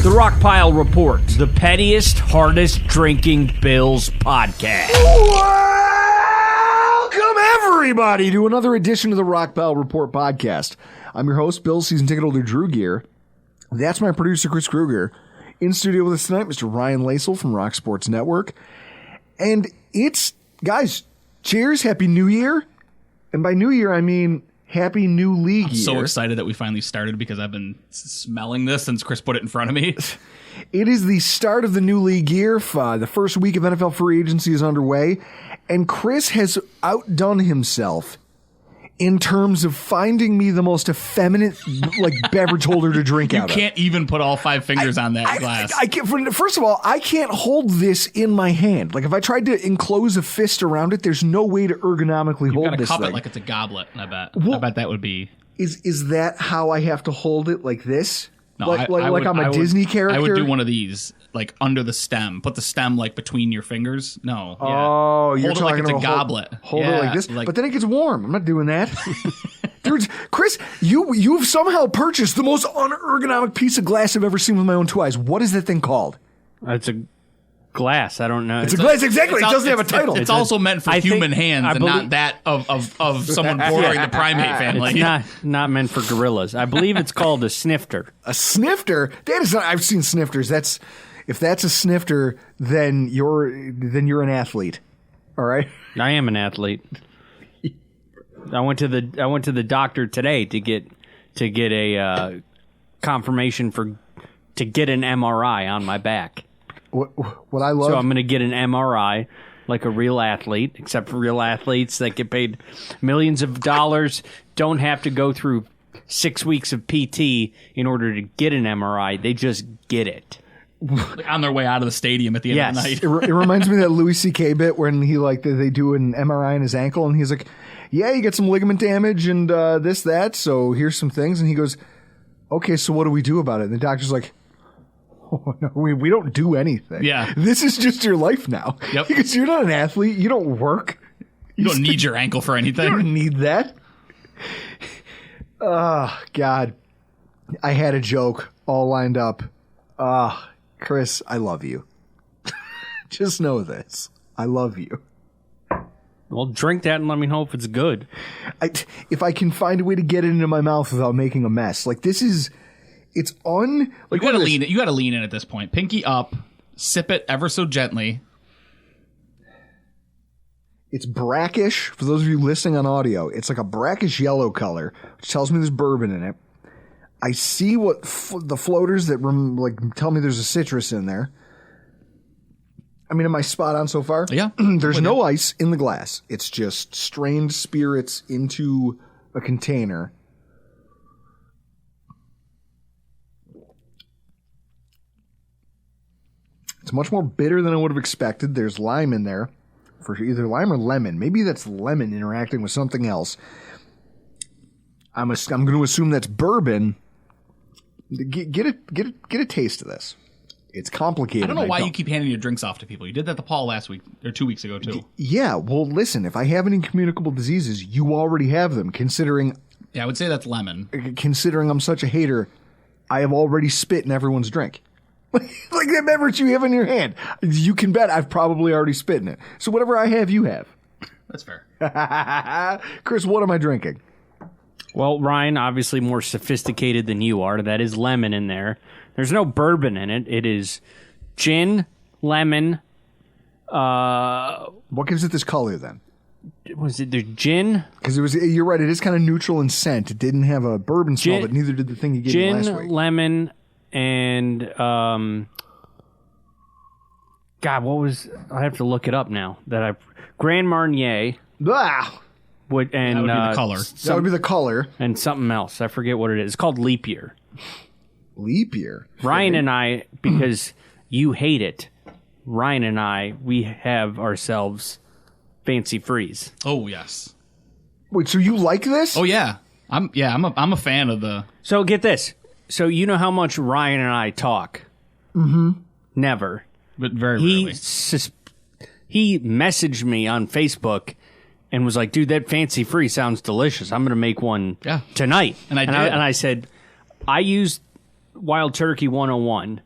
The Rockpile Report, the pettiest, hardest drinking Bills podcast. Welcome, everybody, to another edition of the Rockpile Report podcast. I'm your host, Bills season ticket holder Drew Gear. That's my producer, Chris Kruger. In studio with us tonight, Mr. Ryan Lasal from ROC Sports Network. And it's, guys, cheers, Happy New Year. And by New Year, I mean Happy New League year. So excited that we finally started because I've been smelling this since Chris put it in front of me. It is the start of the new league year. The first week of NFL free agency is underway. And Chris has outdone himself in terms of finding me the most effeminate beverage holder to drink out of. You can't even put all 5 fingers on that glass. I can't, first of all, I can't hold this in my hand. Like, if I tried to enclose a fist around it, there's no way to ergonomically hold this thing. You gotta cup it like it's a goblet, I bet. Well, I bet that would be... Is that how I have to hold it, like this? No, I'm a Disney character? I would do one of these, like under the stem. Put the stem like between your fingers. No. Oh, you're hold talking it like it's about a goblet. Hold it like this. But then it gets warm. I'm not doing that. Dude, Chris, you've somehow purchased the most unergonomic piece of glass I've ever seen with my own 2 eyes. What is that thing called? It's a glass. I don't know. It's a glass, exactly. It doesn't have a title. It's also meant for human hands and not that of someone bordering the primate family. It's not meant for gorillas. I believe it's called a snifter. A snifter? That is not, I've seen snifters. If that's a snifter, then you're an athlete. All right? I am an athlete. I went to the doctor today to get a confirmation to get an MRI on my back. What I love. So I'm going to get an MRI like a real athlete, except for real athletes that get paid millions of dollars don't have to go through 6 weeks of PT in order to get an MRI. They just get it. On their way out of the stadium at the end of the night. It reminds me of that Louis C.K. bit when they do an MRI on his ankle and he's like, yeah, you get some ligament damage and that, so here's some things. And he goes, okay, so what do we do about it? And the doctor's like, oh, no, we don't do anything. Yeah. This is just your life now. Yep. Because you're not an athlete. You don't work. You don't need your ankle for anything. You don't need that. Oh, God. I had a joke all lined up. Chris, I love you. Just know this. I love you. Well, drink that and let me know if it's good. If I can find a way to get it into my mouth without making a mess. Like, this is... It's you gotta lean it. You gotta lean in at this point. Pinky up, sip it ever so gently. It's brackish. For those of you listening on audio, it's like a brackish yellow color, which tells me there's bourbon in it. I see what the floaters that tell me there's a citrus in there. I mean, am I spot on so far? Yeah. There's no ice in the glass. It's just strained spirits into a container. It's much more bitter than I would have expected. There's lime in there, for either lime or lemon. Maybe that's lemon interacting with something else. I'm going to assume that's bourbon. Get a taste of this. It's complicated. I don't know why you keep handing your drinks off to people. You did that to Paul last week or 2 weeks ago too. Yeah. Well, listen. If I have any communicable diseases, you already have them. Considering. Yeah, I would say that's lemon. Considering I'm such a hater, I have already spit in everyone's drink. Like that beverage you have in your hand. You can bet I've probably already spit in it. So whatever I have, you have. That's fair. Chris, what am I drinking? Well, Ryan, obviously more sophisticated than you are. That is lemon in there. There's no bourbon in it. It is gin, lemon. What gives it this color then? Was it the gin? Because you're right, it is kind of neutral in scent. It didn't have a bourbon smell, but neither did the thing you gave me last week. Gin, lemon, and God, what was? I have to look it up now. Grand Marnier. Ah! That would be the color. That would be the color. And something else. I forget what it is. It's called Leap Year. Leap Year? Ryan and I, because you hate it, Ryan and I, we have ourselves Fancy Freeze. Oh, yes. Wait, so you like this? Oh, yeah. I'm a fan of the... So get this. So you know how much Ryan and I talk? Mm-hmm. Never. But very rarely. He messaged me on Facebook and was like, dude, that Fancy Free sounds delicious. I'm going to make one tonight. And I did. And I said, I used Wild Turkey 101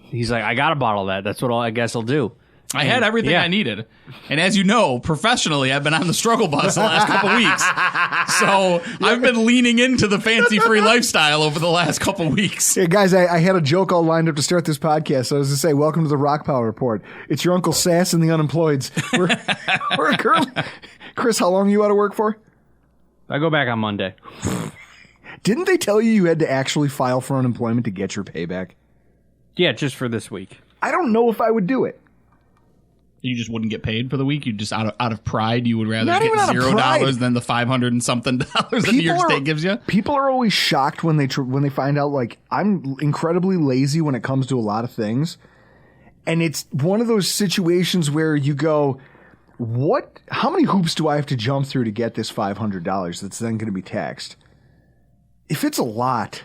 he's like, I got a bottle of that. That's what I guess I'll do. I had everything I needed. And as you know, professionally, I've been on the struggle bus the last couple weeks. So I've been leaning into the fancy-free lifestyle over the last couple weeks. Hey, guys, I had a joke all lined up to start this podcast. So I was to say, welcome to the Rock Pile Report. It's your Uncle Sass and the Unemployeds. We're currently... Chris, how long are you out of work for? I go back on Monday. Didn't they tell you had to actually file for unemployment to get your payback? Yeah, just for this week. I don't know if I would do it. You just wouldn't get paid for the week? You just out of pride, you would rather Not get even out of pride. $0 than the $500 and something that New York State gives you? People are always shocked when they find out, like, I'm incredibly lazy when it comes to a lot of things. And it's one of those situations where you go, how many hoops do I have to jump through to get this $500 that's then going to be taxed? If it's a lot,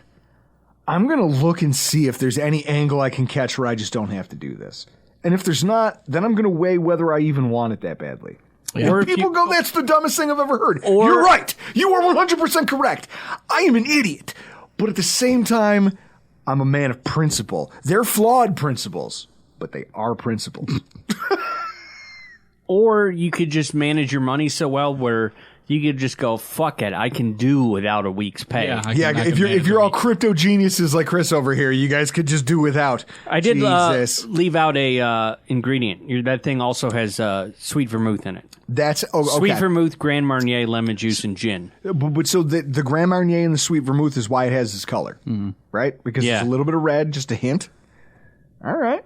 I'm going to look and see if there's any angle I can catch where I just don't have to do this. And if there's not, then I'm going to weigh whether I even want it that badly. Yeah. Or people go, that's the dumbest thing I've ever heard. You're right. You are 100% correct. I am an idiot. But at the same time, I'm a man of principle. They're flawed principles, but they are principles. Or you could just manage your money so well where you could just go, fuck it, I can do without a week's pay. If you're all crypto geniuses like Chris over here, you guys could just do without. I did leave out a ingredient. That thing also has sweet vermouth in it. That's okay. Sweet vermouth, Grand Marnier, lemon juice, and gin. But so the Grand Marnier and the sweet vermouth is why it has this color, right? Because it's a little bit of red, just a hint. All right.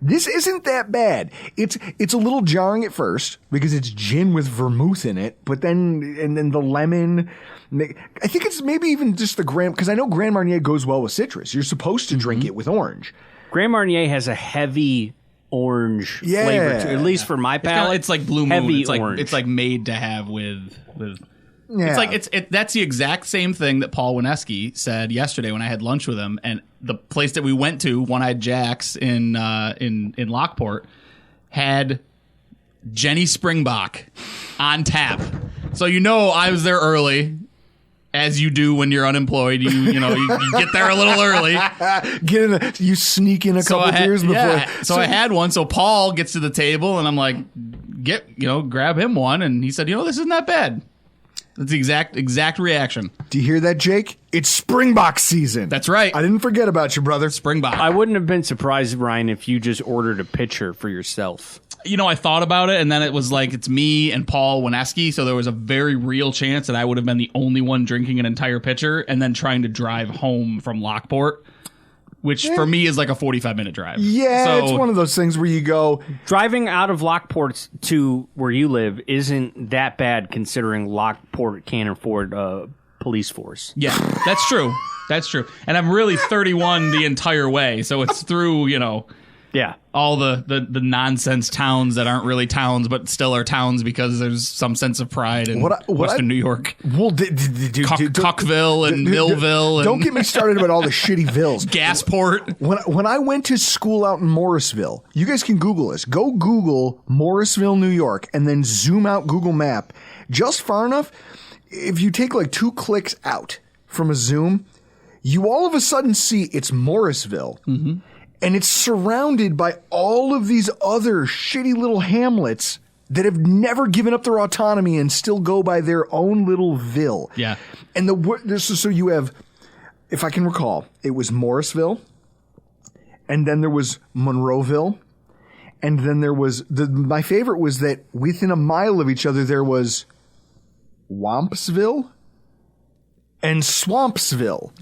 This isn't that bad. It's a little jarring at first because it's gin with vermouth in it, but then the lemon. I think it's maybe even just the Grand, because I know Grand Marnier goes well with citrus. You're supposed to drink it with orange. Grand Marnier has a heavy orange flavor to it, at least for my palate. It's like Blue Moon. Heavy orange. It's like made to have with. Yeah. It's like that's the exact same thing that Paul Wineski said yesterday when I had lunch with him, and the place that we went to, One-Eyed Jack's in Lockport, had Jenny Springbok on tap. So I was there early, as you do when you're unemployed. You get there a little early. You sneak in a couple beers before. Yeah. So I had one. So Paul gets to the table, and I'm like, grab him one, and he said, this isn't that bad. That's the exact reaction. Do you hear that, Jake? It's Springbok season. That's right. I didn't forget about you, brother. Springbok. I wouldn't have been surprised, Ryan, if you just ordered a pitcher for yourself. I thought about it, and then it was like, it's me and Paul Wineski, so there was a very real chance that I would have been the only one drinking an entire pitcher and then trying to drive home from Lockport, which for me is like a 45-minute drive. Yeah, it's one of those things where you go... Driving out of Lockport to where you live isn't that bad considering Lockport can't afford a police force. Yeah, that's true. That's true. And I'm really 31 the entire way, so it's through, Yeah. all the nonsense towns that aren't really towns but still are towns because there's some sense of pride in Western New York. Well, Cockville and Millville. Don't get me started about all the shitty vills. Gasport. When I went to school out in Morrisville, you guys can Google this. Go Google Morrisville, New York, and then zoom out Google Map just far enough. If you take like 2 clicks out from a zoom, you all of a sudden see it's Morrisville. Mm-hmm. And it's surrounded by all of these other shitty little hamlets that have never given up their autonomy and still go by their own little ville. Yeah. And so you have, if I can recall, it was Morrisville, and then there was Monroeville, and then there was, my favorite was that within a mile of each other there was Wampsville and Swampsville.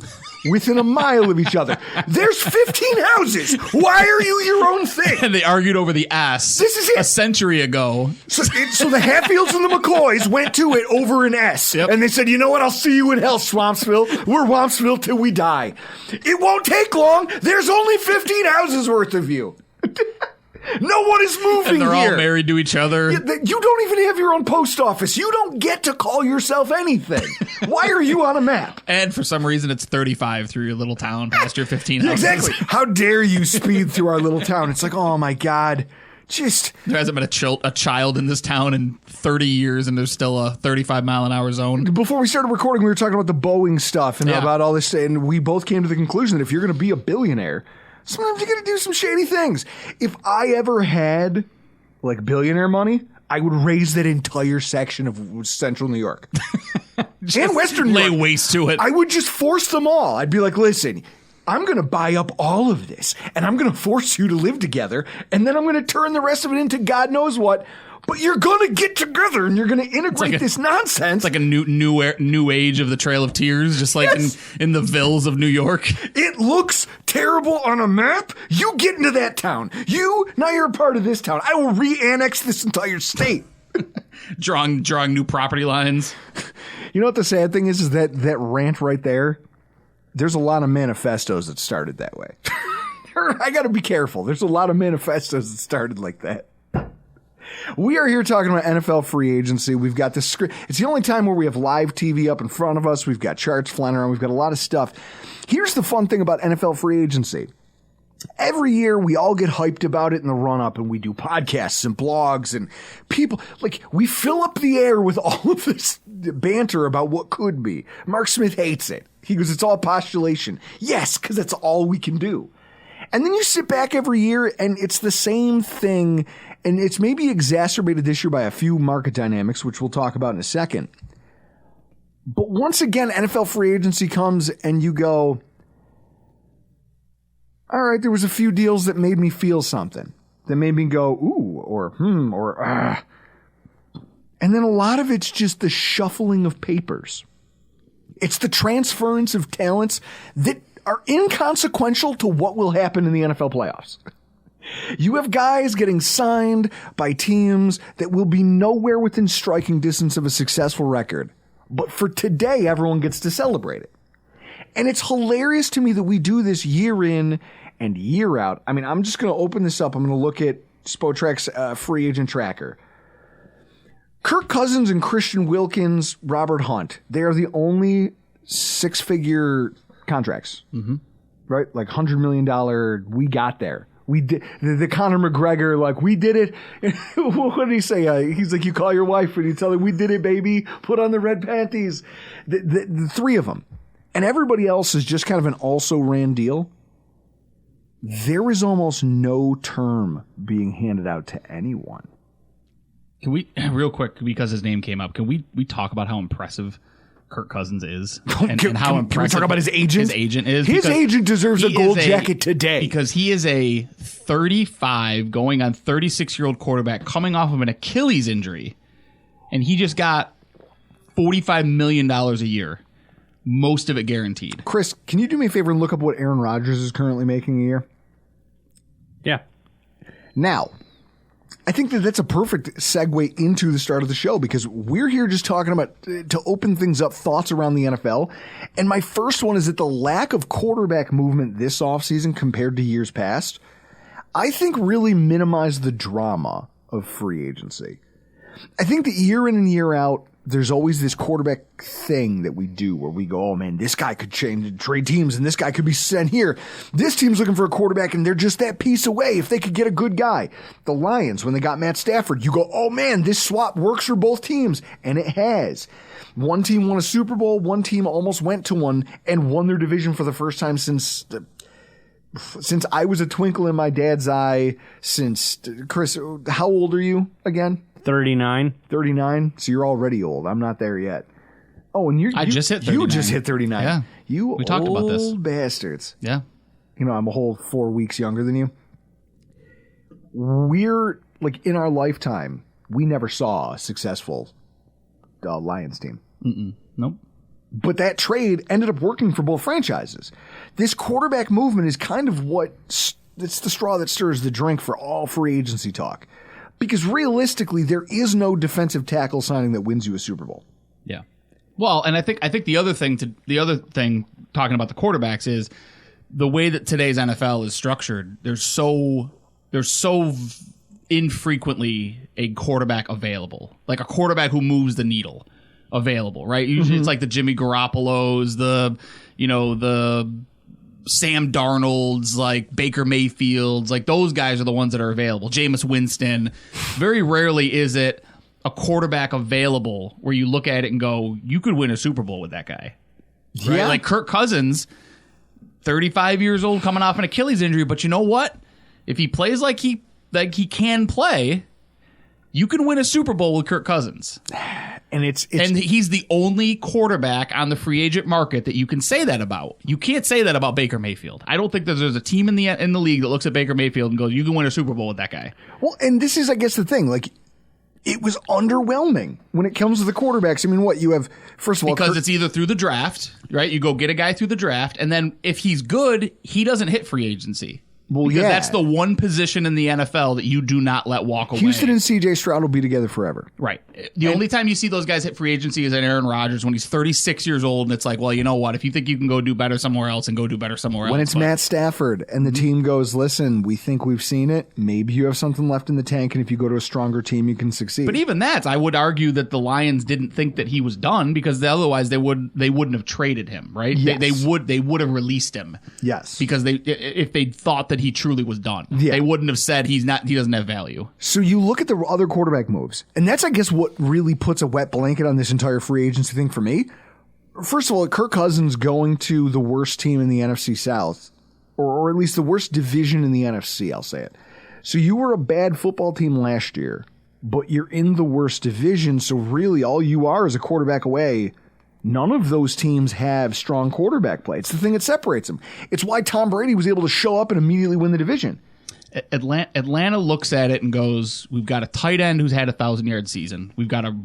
Within a mile of each other. There's 15 houses. Why are you your own thing? And they argued over the S. This is it. A century ago. So the Hatfields and the McCoys went to it over an S. Yep. And they said, you know what? I'll see you in hell, Swampsville. We're Wampsville till we die. It won't take long. There's only 15 houses worth of you. No one is moving and they're here. all married to each other. You don't even have your own post office. You don't get to call yourself anything. Why are you on a map? And for some reason, it's 35 through your little town past your 15 houses. Exactly. How dare you speed through our little town? It's like, oh my God. There hasn't been a child in this town in 30 years, and there's still a 35-mile-an-hour zone. Before we started recording, we were talking about the Boeing stuff and about all this, and we both came to the conclusion that if you're going to be a billionaire, Sometimes you got to do some shady things. If I ever had like billionaire money, I would raise that entire section of central New York and western New York. Lay waste to it. I would just force them all. I'd be like, listen, I'm going to buy up all of this and I'm going to force you to live together. And then I'm going to turn the rest of it into God knows what. But you're going to get together and you're going to integrate this nonsense. It's like a new age of the Trail of Tears, just like in the villas of New York. It looks terrible on a map. You get into that town. Now you're a part of this town. I will re-annex this entire state. drawing new property lines. You know what the sad thing is that rant right there, there's a lot of manifestos that started that way. I got to be careful. There's a lot of manifestos that started like that. We are here talking about NFL free agency. We've got the script. It's the only time where we have live TV up in front of us. We've got charts flying around. We've got a lot of stuff. Here's the fun thing about NFL free agency. Every year we all get hyped about it in the run-up, and we do podcasts and blogs, and people, like, we fill up the air with all of this banter about what could be. Mark Smith hates it. He goes, it's all postulation. Yes, because that's all we can do. And then you sit back every year, and it's the same thing, and it's maybe exacerbated this year by a few market dynamics, which we'll talk about in a second. But once again, NFL free agency comes, and you go, all right, there was a few deals that made me feel something, that made me go, ooh, or or ah. And then a lot of it's just the shuffling of papers. It's the transference of talents that are inconsequential to what will happen in the NFL playoffs. You have guys getting signed by teams that will be nowhere within striking distance of a successful record. But for today, everyone gets to celebrate it. And it's hilarious to me that we do this year in and year out. I mean, I'm just going to open this up. I'm going to look at Spotrac's free agent tracker. Kirk Cousins and Christian Wilkins, Robert Hunt, they are the only six-figure contracts, right? Like $100 million, we got there. We did the Conor McGregor, like, we did it. What did he say? He's like, you call your wife and you tell her, we did it, baby. Put on the red panties. The three of them. And everybody else is just kind of an also-ran deal. There is almost no term being handed out to anyone. Can we, real quick, because his name came up, can we talk about how impressive Kirk Cousins is? And how impressive can we talk about his agent? His agent is. His agent deserves a gold jacket today. Because he is a 35 going on 36-year-old quarterback coming off of an Achilles injury. And he just got $45 million a year. Most of it guaranteed. Chris, can you do me a favor and look up what Aaron Rodgers is currently making a year? Yeah. Now, I think that's a perfect segue into the start of the show, because we're here just talking about, to open things up, thoughts around the NFL. And my first one is that the lack of quarterback movement this offseason compared to years past, I think really minimized the drama of free agency. I think that year in and year out, there's always this quarterback thing that we do where we go, oh man, this guy could trade teams and this guy could be sent here. This team's looking for a quarterback and they're just that piece away if they could get a good guy. The Lions, when they got Matt Stafford, you go, oh man, this swap works for both teams. And it has. One team won a Super Bowl, one team almost went to one and won their division for the first time since I was a twinkle in my dad's eye. Chris, how old are you again? 39. 39? So you're already old. I'm not there yet. Oh, and I just hit 39. You just hit 39. Yeah. We talked about this. Old bastards. Yeah. You know, I'm a whole 4 weeks younger than you. We're, like, in our lifetime, we never saw a successful Lions team. Nope. But that trade ended up working for both franchises. This quarterback movement is kind of it's the straw that stirs the drink for all free agency talk. Because realistically, there is no defensive tackle signing that wins you a Super Bowl. Yeah. Well, and I think the other thing talking about the quarterbacks is the way that today's NFL is structured. There's so infrequently a quarterback available, like a quarterback who moves the needle available, right? Usually it's like the Jimmy Garoppolos, the Sam Darnold's, like Baker Mayfield's, like those guys are the ones that are available. Jameis Winston. Very rarely is it a quarterback available where you look at it and go, you could win a Super Bowl with that guy. Right? Yeah. Like Kirk Cousins, 35 years old, coming off an Achilles injury. But you know what? If he plays like he can play, you can win a Super Bowl with Kirk Cousins. And and he's the only quarterback on the free agent market that you can say that about. You can't say that about Baker Mayfield. I don't think that there's a team in the league that looks at Baker Mayfield and goes, "You can win a Super Bowl with that guy." Well, and this is, I guess, the thing. Like, it was underwhelming when it comes to the quarterbacks. I mean, what you have, first of all, because it's either through the draft, right? You go get a guy through the draft, and then if he's good, he doesn't hit free agency. Well, because that's the one position in the NFL that you do not let walk away. Houston and C.J. Stroud will be together forever. Right. The only time you see those guys hit free agency is in Aaron Rodgers when he's 36 years old, and it's like, well, you know what? If you think you can go do better somewhere else, and go do better somewhere else. When it's Matt Stafford and the team goes, listen, we think we've seen it. Maybe you have something left in the tank, and if you go to a stronger team, you can succeed. But even that, I would argue that the Lions didn't think that he was done, because otherwise they wouldn't have traded him, right? Yes. They would have released him. Yes. Because if they thought that he truly was done. Yeah. They wouldn't have said he doesn't have value. So you look at the other quarterback moves, and that's, I guess, what really puts a wet blanket on this entire free agency thing for me. First of all, Kirk Cousins going to the worst team in the NFC South, or at least the worst division in the NFC, I'll say it. So you were a bad football team last year, but you're in the worst division, so really all you are is a quarterback away. None of those teams have strong quarterback play. It's the thing that separates them. It's why Tom Brady was able to show up and immediately win the division. Atlanta looks at it and goes, we've got a tight end who's had a 1,000-yard season. We've got a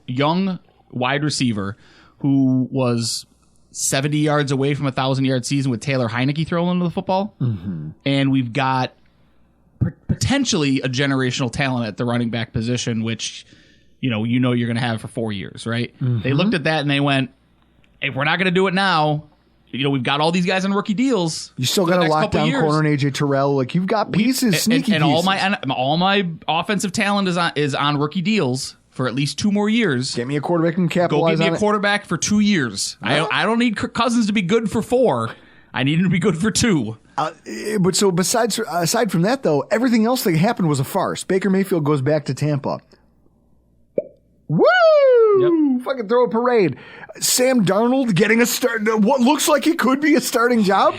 young wide receiver who was 70 yards away from a 1,000-yard season with Taylor Heineke throwing into the football. Mm-hmm. And we've got potentially a generational talent at the running back position, which you're going to have for 4 years, right? Mm-hmm. They looked at that and they went, if we're not going to do it now, we've got all these guys on rookie deals. You still got a lockdown corner in AJ Terrell. Like, you've got pieces, sneaky and pieces. all my offensive talent is on rookie deals for at least 2 more years. Get me a quarterback and capitalize on it. Go get me a quarterback for 2 years. I don't need Kirk Cousins to be good for 4. I need him to be good for 2. But so aside from that, though, everything else that happened was a farce. Baker Mayfield goes back to Tampa. Woo! Yep. Fucking throw a parade. Sam Darnold getting a start. What looks like he could be a starting job.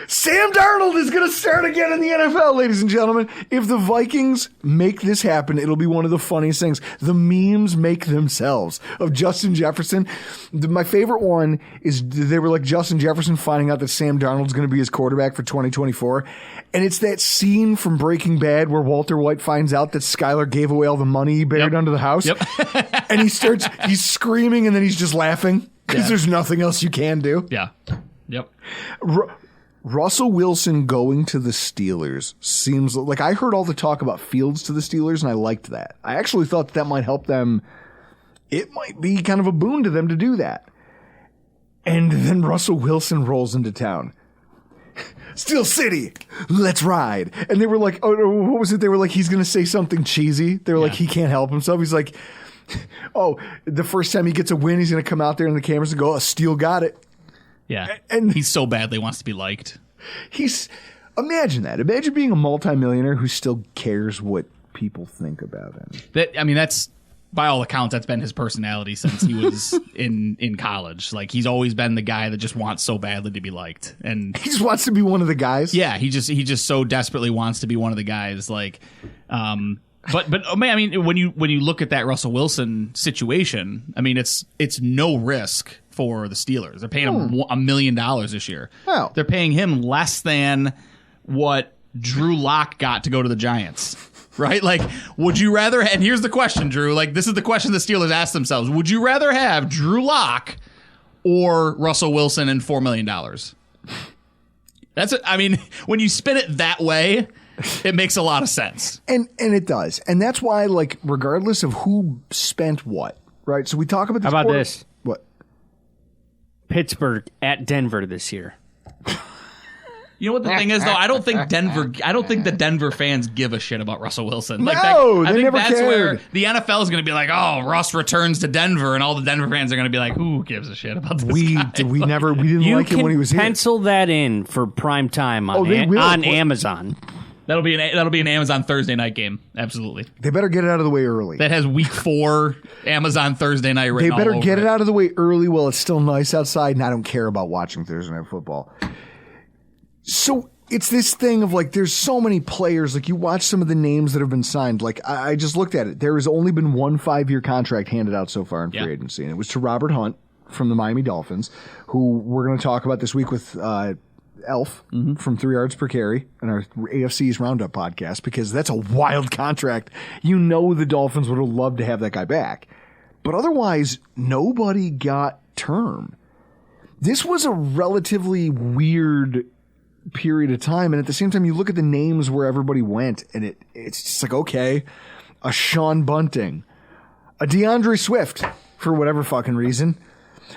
Sam Darnold is going to start again in the NFL, ladies and gentlemen. If the Vikings make this happen, it'll be one of the funniest things. The memes make themselves of Justin Jefferson. My favorite one is they were like Justin Jefferson finding out that Sam Darnold's going to be his quarterback for 2024. And it's that scene from Breaking Bad where Walter White finds out that Skyler gave away all the money he buried under the house. Yep. And he's screaming and then he's just laughing because there's nothing else you can do. Yeah. Yep. Russell Wilson going to the Steelers seems like I heard all the talk about Fields to the Steelers, and I liked that. I actually thought that might help them. It might be kind of a boon to them to do that. And then Russell Wilson rolls into town. Steel City, let's ride. And they were like, oh, what was it? They were like, he's going to say something cheesy. They were like, he can't help himself. He's like, oh, the first time he gets a win, he's going to come out there in the cameras and go, Steel got it. Yeah, and he so badly wants to be liked. Imagine that. Imagine being a multimillionaire who still cares what people think about him. That's by all accounts, that's been his personality since he was in college. Like, he's always been the guy that just wants so badly to be liked, and he just wants to be one of the guys. Yeah, he just so desperately wants to be one of the guys. Like, but I mean, when you look at that Russell Wilson situation, I mean, it's no risk for the Steelers. They're paying him $1 million this year. Wow. They're paying him less than what Drew Lock got to go to the Giants. Right? Like, would you rather, and here's the question, Drew, like, this is the question the Steelers ask themselves. Would you rather have Drew Lock or Russell Wilson and $4 million? I mean, when you spin it that way, it makes a lot of sense. And it does. And that's why, like, regardless of who spent what, right? So we talk about this. How about this? What? Pittsburgh at Denver this year. You know what the thing is, though? I don't think the Denver fans give a shit about Russell Wilson. Like, no, I they think never that's cared. where the NFL is going to be like, oh, Russ returns to Denver, and all the Denver fans are going to be like, who gives a shit about this guy? We didn't like him when he was here. Pencil that in for prime time on Amazon. That'll be an Amazon Thursday night game. Absolutely. They better get it out of the way early. That has week 4 Amazon Thursday night written They better all over get it out of the way early while it's still nice outside, and I don't care about watching Thursday Night Football. So it's this thing of like, there's so many players. Like, you watch some of the names that have been signed. Like, I just looked at it. There has only been one 5-year contract handed out so far in free agency, and it was to Robert Hunt from the Miami Dolphins, who we're going to talk about this week with Elf from 3 Yards Per Carry in our AFC's Roundup podcast, because that's a wild contract. You know the Dolphins would have loved to have that guy back. But otherwise, nobody got term. This was a relatively weird period of time, and at the same time, you look at the names where everybody went, and it's just like, okay, a Sean Bunting, a DeAndre Swift, for whatever fucking reason,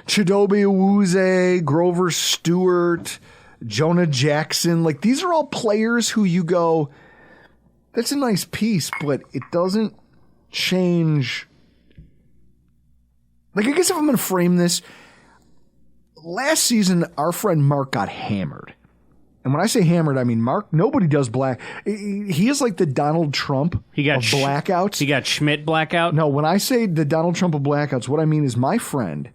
Chidobe Awuzie, Grover Stewart, Jonah Jackson. Like, these are all players who you go, that's a nice piece, but it doesn't change. Like, I guess if I'm going to frame this, last season, our friend Mark got hammered. And when I say hammered, I mean Mark, nobody does black. He is like the Donald Trump of blackouts. He got Schmidt blackout? No, when I say the Donald Trump of blackouts, what I mean is my friend,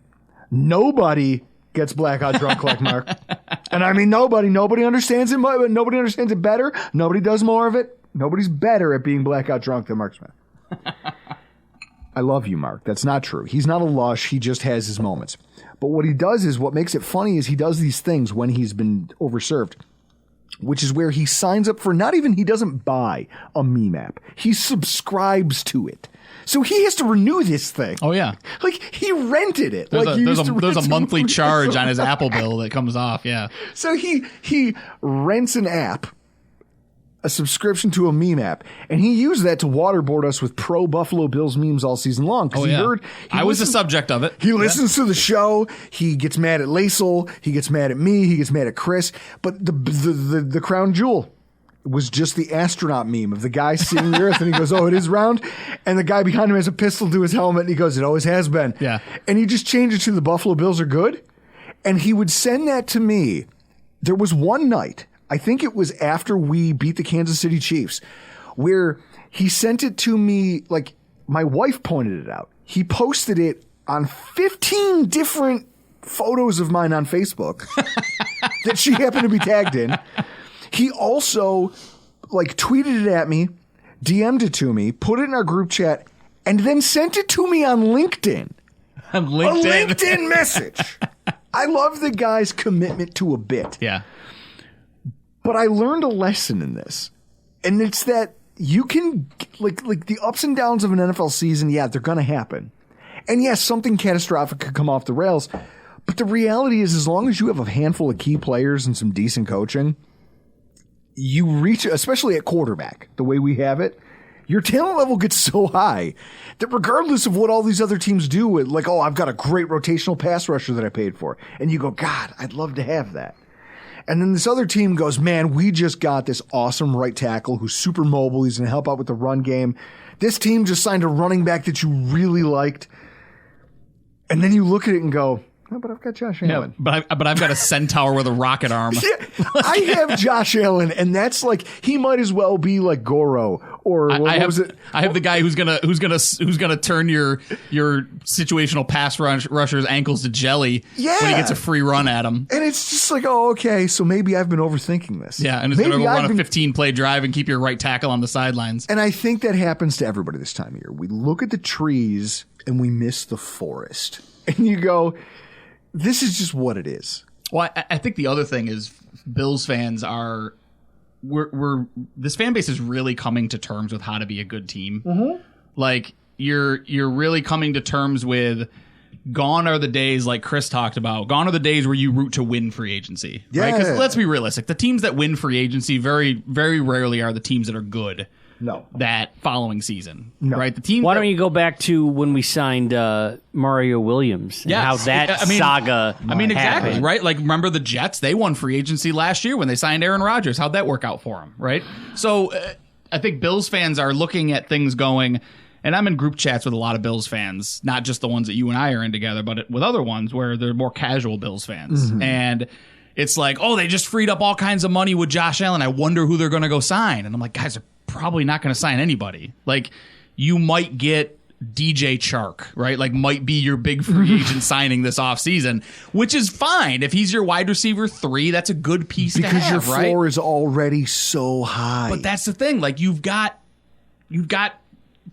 nobody gets blackout drunk like Mark. And I mean nobody. Nobody understands it. Nobody understands it better. Nobody does more of it. Nobody's better at being blackout drunk than Mark Smith. I love you, Mark. That's not true. He's not a lush. He just has his moments. But what he does is, what makes it funny is he does these things when he's been overserved, which is where he signs up for, not even, he doesn't buy a meme app. He subscribes to it. So he has to renew this thing. Oh, yeah. Like, he rented it. There's a monthly charge on his Apple bill that comes off, yeah. So he rents an app, a subscription to a meme app, and he used that to waterboard us with pro Buffalo Bills memes all season long. Oh, yeah. I was the subject of it. He listens to the show. He gets mad at Lasal. He gets mad at me. He gets mad at Chris. But the crown jewel was just the astronaut meme of the guy seeing the Earth, and he goes, "Oh, it is round," and the guy behind him has a pistol to his helmet, and he goes, "It always has been." Yeah. And he just changed it to the Buffalo Bills are good, and he would send that to me. There was one night, I think it was after we beat the Kansas City Chiefs, where he sent it to me, like, my wife pointed it out. He posted it on 15 different photos of mine on Facebook that she happened to be tagged in. He also, like, tweeted it at me, DM'd it to me, put it in our group chat, and then sent it to me on LinkedIn. On LinkedIn. A LinkedIn message. I love the guy's commitment to a bit. Yeah. But I learned a lesson in this. And it's that you can, like the ups and downs of an NFL season, yeah, they're going to happen. And yes, something catastrophic could come off the rails. But the reality is, as long as you have a handful of key players and some decent coaching, you reach, especially at quarterback, the way we have it, your talent level gets so high that regardless of what all these other teams do, like, oh, I've got a great rotational pass rusher that I paid for. And you go, God, I'd love to have that. And then this other team goes, man, we just got this awesome right tackle who's super mobile. He's going to help out with the run game. This team just signed a running back that you really liked. And then you look at it and go, oh, but I've got Josh Allen. Yeah, but I've got a centaur with a rocket arm. Yeah, I have Josh Allen, and that's like, he might as well be like Goro or I have the guy who's gonna turn your situational pass rusher's ankles to jelly when he gets a free run at him. And it's just like, oh, okay, so maybe I've been overthinking this. Yeah, and it's gonna run a 15-play drive and keep your right tackle on the sidelines. And I think that happens to everybody this time of year. We look at the trees and we miss the forest, and you go, this is just what it is. Well, I think the other thing is Bills fans are this fan base is really coming to terms with how to be a good team. Mm-hmm. Like you're really coming to terms with, gone are the days, like Chris talked about, gone are the days where you root to win free agency. Yeah. Right? Because let's be realistic. The teams that win free agency very, very rarely are the teams that are good. No. That following season. No. Right? The team. Why don't you go back to when we signed Mario Williams and how that saga exactly, happened. right? Like, remember the Jets? They won free agency last year when they signed Aaron Rodgers. How'd that work out for them, right? So I think Bills fans are looking at things going, and I'm in group chats with a lot of Bills fans, not just the ones that you and I are in together, but with other ones where they're more casual Bills fans. Mm-hmm. And it's like, oh, they just freed up all kinds of money with Josh Allen. I wonder who they're going to go sign. And I'm like, guys, they're probably not going to sign anybody. Like, you might get DJ Chark, right? Like, might be your big free agent signing this offseason, which is fine. If he's your wide receiver 3, that's a good piece to have, because your floor right? is already so high. But that's the thing. Like, you've got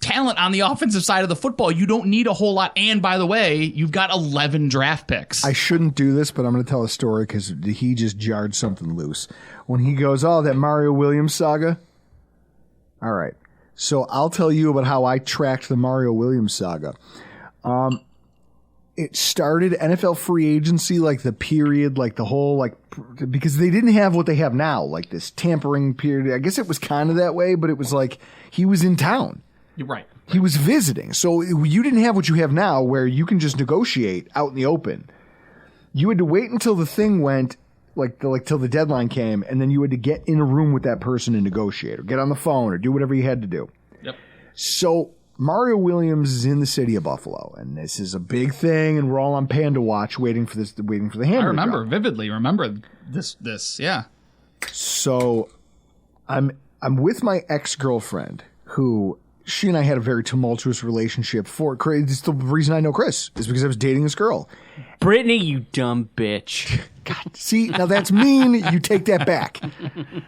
talent on the offensive side of the football. You don't need a whole lot. And by the way, you've got 11 draft picks. I shouldn't do this, but I'm going to tell a story because he just jarred something loose. When he goes, oh, that Mario Williams saga. All right. So I'll tell you about how I tracked the Mario Williams saga. It started NFL free agency, like the period, like the whole, like, because they didn't have what they have now, like this tampering period. I guess it was kind of that way, but it was like he was in town. You're right. He was visiting. So you didn't have what you have now where you can just negotiate out in the open. You had to wait until the thing went, till the deadline came, and then you had to get in a room with that person and negotiate or get on the phone or do whatever you had to do. Yep. So Mario Williams is in the city of Buffalo, and this is a big thing, and we're all on Panda Watch waiting for the hammer. Vividly remember this. Yeah. So I'm with my ex-girlfriend who... She and I had a very tumultuous relationship. It's the reason I know Chris is because I was dating this girl. Brittany, you dumb bitch. God, see, now that's mean. You take that back.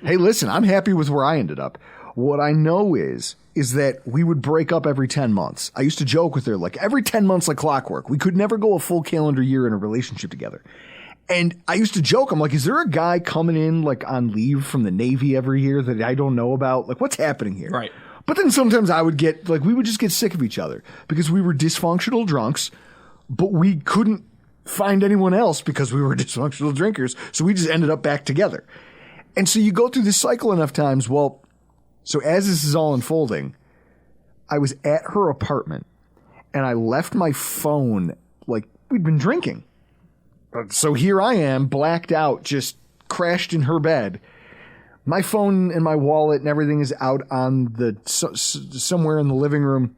Hey, listen, I'm happy with where I ended up. What I know is that we would break up every 10 months. I used to joke with her, like every 10 months like clockwork. We could never go a full calendar year in a relationship together. And I used to joke, I'm like, is there a guy coming in like on leave from the Navy every year that I don't know about? Like, what's happening here? Right. But then sometimes I would get, like, we would just get sick of each other because we were dysfunctional drunks, but we couldn't find anyone else because we were dysfunctional drinkers. So we just ended up back together. And so you go through this cycle enough times. Well, so as this is all unfolding, I was at her apartment and I left my phone, like, we'd been drinking. So here I am, blacked out, just crashed in her bed. My phone and my wallet and everything is out on somewhere in the living room.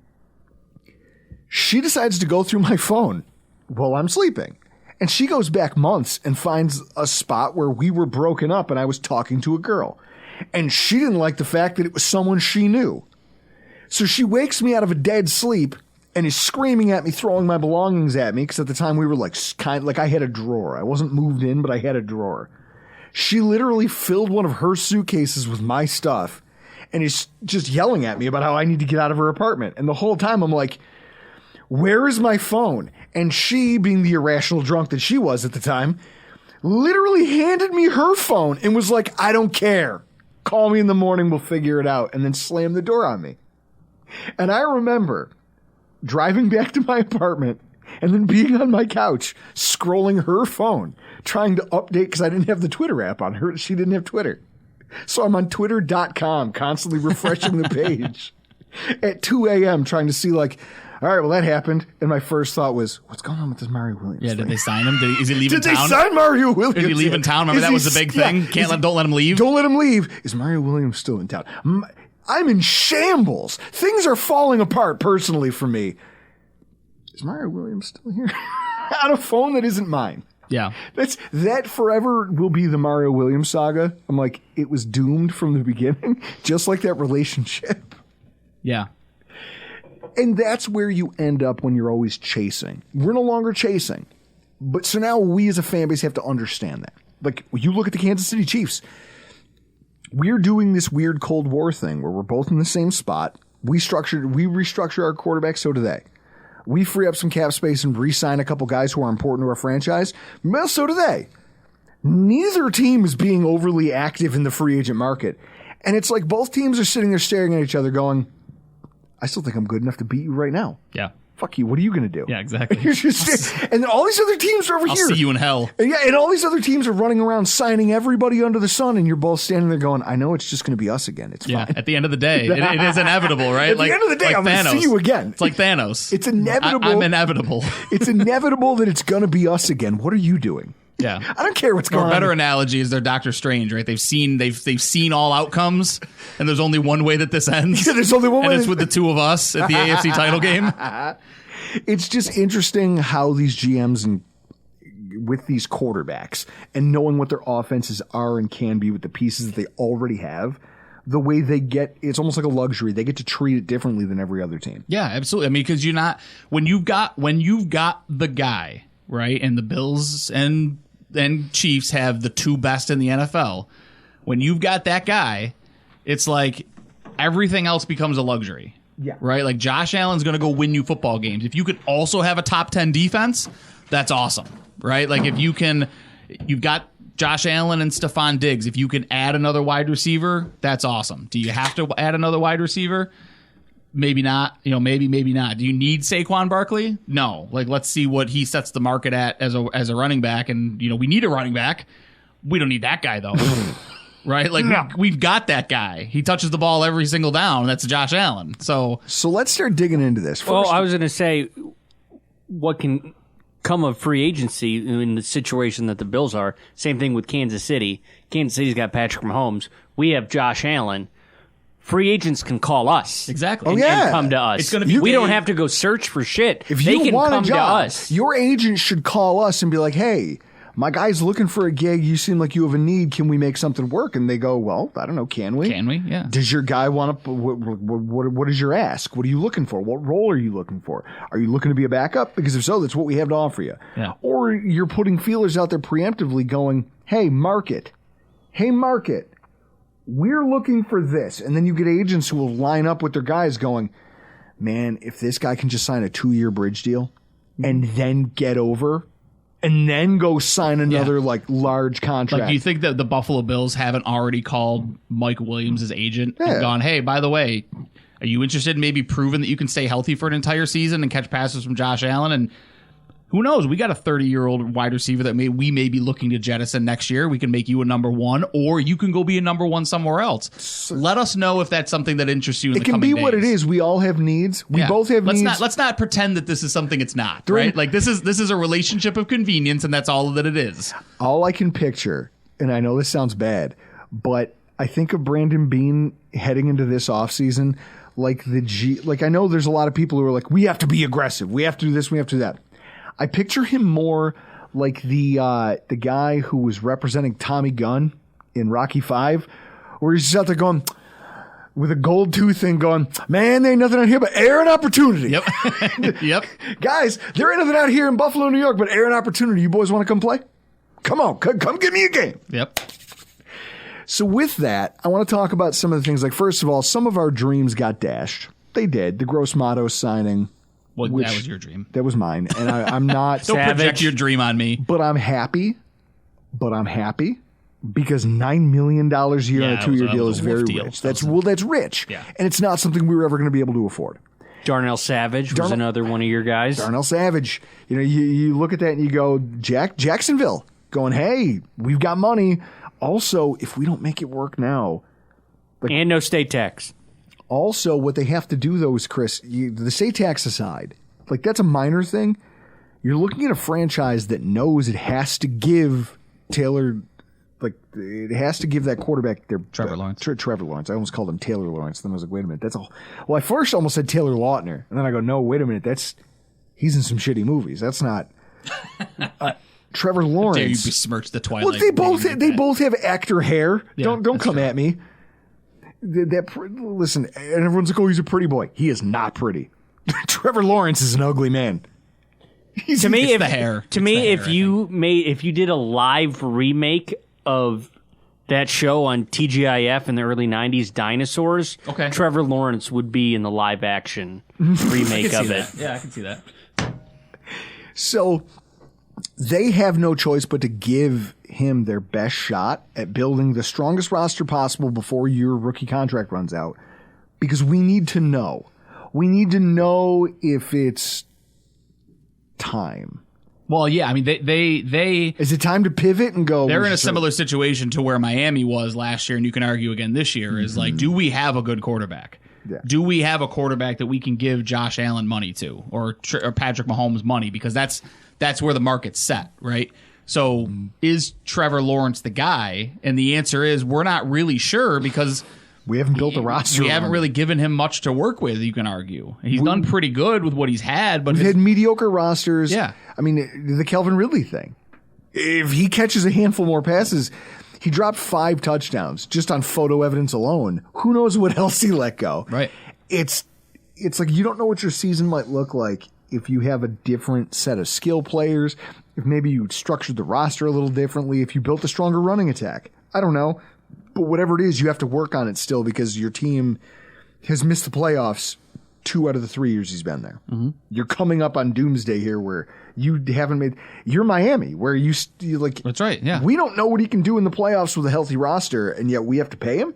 She decides to go through my phone while I'm sleeping. And she goes back months and finds a spot where we were broken up and I was talking to a girl. And she didn't like the fact that it was someone she knew. So she wakes me out of a dead sleep and is screaming at me, throwing my belongings at me. Because at the time we were like I had a drawer. I wasn't moved in, but I had a drawer. She literally filled one of her suitcases with my stuff and is just yelling at me about how I need to get out of her apartment. And the whole time I'm like, where is my phone? And she, being the irrational drunk that she was at the time, literally handed me her phone and was like, I don't care. Call me in the morning. We'll figure it out. And then slammed the door on me. And I remember driving back to my apartment and then being on my couch, scrolling her phone, trying to update because I didn't have the Twitter app on her. She didn't have Twitter. So I'm on twitter.com, constantly refreshing the page at 2 a.m. trying to see like, all right, well, that happened. And my first thought was, what's going on with this Mario Williams thing? Did they sign him? Is he leaving town? town? Did they sign Mario Williams? Is he leaving town? Remember, that was the big thing? Don't let him leave? Don't let him leave. Is Mario Williams still in town? I'm in shambles. Things are falling apart personally for me. Is Mario Williams still here? On a phone that isn't mine. Yeah. That forever will be the Mario Williams saga. I'm like, it was doomed from the beginning, just like that relationship. Yeah. And that's where you end up when you're always chasing. We're no longer chasing. But so now we as a fan base have to understand that. Like, you look at the Kansas City Chiefs. We're doing this weird Cold War thing where we're both in the same spot. We restructure our quarterback, so do they. We free up some cap space and re-sign a couple guys who are important to our franchise. Well, so do they. Neither team is being overly active in the free agent market. And it's like both teams are sitting there staring at each other going, I still think I'm good enough to beat you right now. Yeah. Fuck you. What are you going to do? Yeah, exactly. And then all these other teams are over here. I'll see you in hell. And all these other teams are running around signing everybody under the sun, and you're both standing there going, I know it's just going to be us again. It's fine. At the end of the day, it is inevitable, right? At the end of the day, I'm going to see you again. It's like Thanos. It's inevitable. I'm inevitable. It's inevitable that it's going to be us again. What are you doing? Yeah. I don't care what's going on. A better analogy is they're Doctor Strange, right? They've seen all outcomes, and there's only one way that this ends. Yeah, there's only one way. And it's with the two of us at the AFC title game. It's just interesting how these GMs and with these quarterbacks and knowing what their offenses are and can be with the pieces that they already have, the way they get, it's almost like a luxury. They get to treat it differently than every other team. Yeah, absolutely. I mean, because you're not when you've got the guy, right, and the Bills and Chiefs have the two best in the NFL. When you've got that guy, it's like everything else becomes a luxury. Yeah. Right? Like Josh Allen's going to go win you football games. If you could also have a top 10 defense, that's awesome. Right? Like if you've got Josh Allen and Stephon Diggs. If you can add another wide receiver, that's awesome. Do you have to add another wide receiver? Maybe not. Maybe not. Do you need Saquon Barkley? No. Like, let's see what he sets the market at as a running back. And, we need a running back. We don't need that guy, though. Right? Like, we've got that guy. He touches the ball every single down. That's Josh Allen. So let's start digging into this. Well, I was going to say, what can come of free agency in the situation that the Bills are? Same thing with Kansas City. Kansas City's got Patrick Mahomes. We have Josh Allen. Free agents can call us. Exactly. And come to us. It's gonna be we don't have to go search for shit. If they you can want come a job, to us. Your agent should call us and be like, hey, my guy's looking for a gig. You seem like you have a need. Can we make something work? And they go, well, I don't know. Can we? Can we? Yeah. Does your guy want to? What is your ask? What are you looking for? What role are you looking for? Are you looking to be a backup? Because if so, that's what we have to offer you. Yeah. Or you're putting feelers out there preemptively going, hey, market. We're looking for this. And then you get agents who will line up with their guys going, man, if this guy can just sign a 2-year bridge deal and then get over and then go sign another large contract. Like, do you think that the Buffalo Bills haven't already called Mike Williams' agent and gone, hey, by the way, are you interested in maybe proving that you can stay healthy for an entire season and catch passes from Josh Allen? And who knows? We got a 30-year-old wide receiver that we may be looking to jettison next year. We can make you a number one, or you can go be a number one somewhere else. Let us know if that's something that interests you in the coming days. It can be what it is. We all have needs. We both have needs. Let's not pretend that this is something it's not, right? Like this is a relationship of convenience, and that's all that it is. All I can picture, and I know this sounds bad, but I think of Brandon Beane heading into this offseason like I know there's a lot of people who are like, we have to be aggressive. We have to do this. We have to do that. I picture him more like the guy who was representing Tommy Gunn in Rocky V, where he's just out there going with a gold tooth thing going, man, there ain't nothing out here but air and opportunity. Yep. Yep. Guys, there ain't nothing out here in Buffalo, New York, but air and opportunity. You boys want to come play? Come on, come give me a game. Yep. So with that, I want to talk about some of the things. Like, first of all, some of our dreams got dashed. They did. The Gross Motto signing. Well, that was your dream. That was mine. And I'm not Don't project your dream on me. But I'm happy. Because $9 million a year on a 2-year deal is very rich. That's rich. Yeah. And it's not something we were ever going to be able to afford. Darnell Savage was another one of your guys. Darnell Savage. You look at that and you go, Jacksonville going, hey, we've got money. Also, if we don't make it work now. And no state tax. Also, what they have to do, though, is, Chris, the state tax aside, like that's a minor thing. You're looking at a franchise that knows it has to give Taylor, it has to give that quarterback Trevor Lawrence. Trevor Lawrence. I almost called him Taylor Lawrence. Then I was like, wait a minute, that's all. Well, I first almost said Taylor Lautner, and then I go, no, wait a minute, he's in some shitty movies. That's not Trevor Lawrence. Dare you besmirch the Twilight? Well, they both have actor hair. Yeah, don't come at me. Listen, and everyone's like, oh, he's a pretty boy. He is not pretty. Trevor Lawrence is an ugly man. To me, if you did a live remake of that show on TGIF in the early 90s, Dinosaurs, Trevor Lawrence would be in the live action remake of it. Yeah, I can see that. So they have no choice but to give him their best shot at building the strongest roster possible before your rookie contract runs out, because we need to know. We need to know if it's time. Well, yeah, I mean, they is it time to pivot and go? They're in a similar situation to where Miami was last year, and you can argue again this year. Is like, do we have a good quarterback? Yeah. Do we have a quarterback that we can give Josh Allen money to, or Patrick Mahomes money? Because that's where the market's set, right? So is Trevor Lawrence the guy? And the answer is we're not really sure, because we haven't built a roster. We haven't really given him much to work with, you can argue. He's done pretty good with what he's had, but we've had mediocre rosters. Yeah. I mean, the Calvin Ridley thing. If he catches a handful more passes, he dropped 5 touchdowns just on photo evidence alone. Who knows what else he let go? Right. It's like you don't know what your season might look like if you have a different set of skill players, if maybe you structured the roster a little differently, if you built a stronger running attack. I don't know. But whatever it is, you have to work on it still because your team has missed the playoffs 2 out of the 3 years he's been there. Mm-hmm. You're coming up on doomsday here where you haven't made – you're Miami where you like – That's right, yeah. We don't know what he can do in the playoffs with a healthy roster, and yet we have to pay him?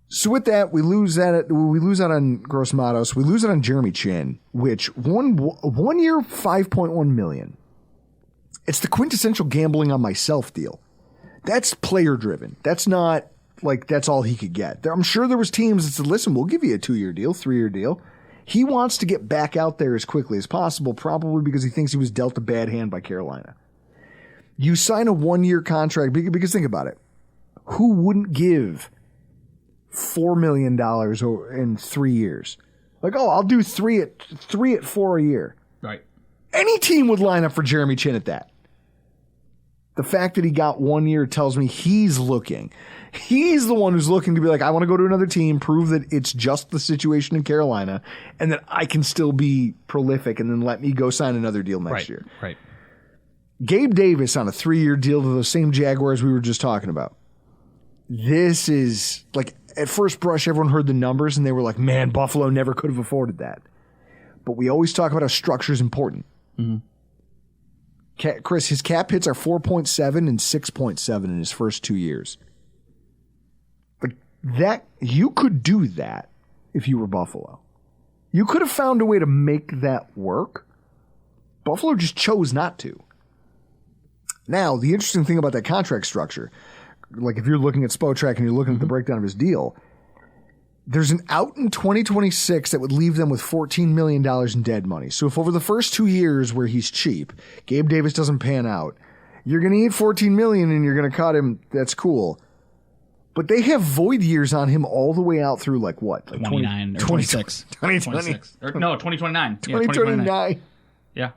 So with that, we lose out on Gross Matos. We lose out on Jeremy Chin, which one year, $5.1 million. It's the quintessential gambling on myself deal. That's player driven. That's not like that's all he could get. I'm sure there was teams that said, listen, we'll give you a 2-year deal, 3-year deal. He wants to get back out there as quickly as possible, probably because he thinks he was dealt a bad hand by Carolina. You sign a 1-year contract because think about it. Who wouldn't give $4 million in 3 years? Like, oh, I'll do three at $4 a year. Right. Any team would line up for Jeremy Chin at that. The fact that he got 1 year tells me he's looking. He's the one who's looking to be like, I want to go to another team, prove that it's just the situation in Carolina, and that I can still be prolific, and then let me go sign another deal next year. Right. Gabe Davis on a 3-year deal to those same Jaguars we were just talking about. This is, like, at first brush, everyone heard the numbers, and they were like, man, Buffalo never could have afforded that. But we always talk about how structure is important. Mm-hmm. Chris, his cap hits are 4.7 and 6.7 in his first 2 years. Like that, you could do that if you were Buffalo. You could have found a way to make that work. Buffalo just chose not to. Now, the interesting thing about that contract structure, like if you're looking at Spotrac and you're looking at the breakdown of his deal, there's an out in 2026 that would leave them with $14 million in dead money. So if over the first 2 years where he's cheap, Gabe Davis doesn't pan out, you're going to need $14 million and you're going to cut him. That's cool. But they have void years on him all the way out through like what? Like 29 or 26. 2026. Or, no, 2029. 2029. Yeah.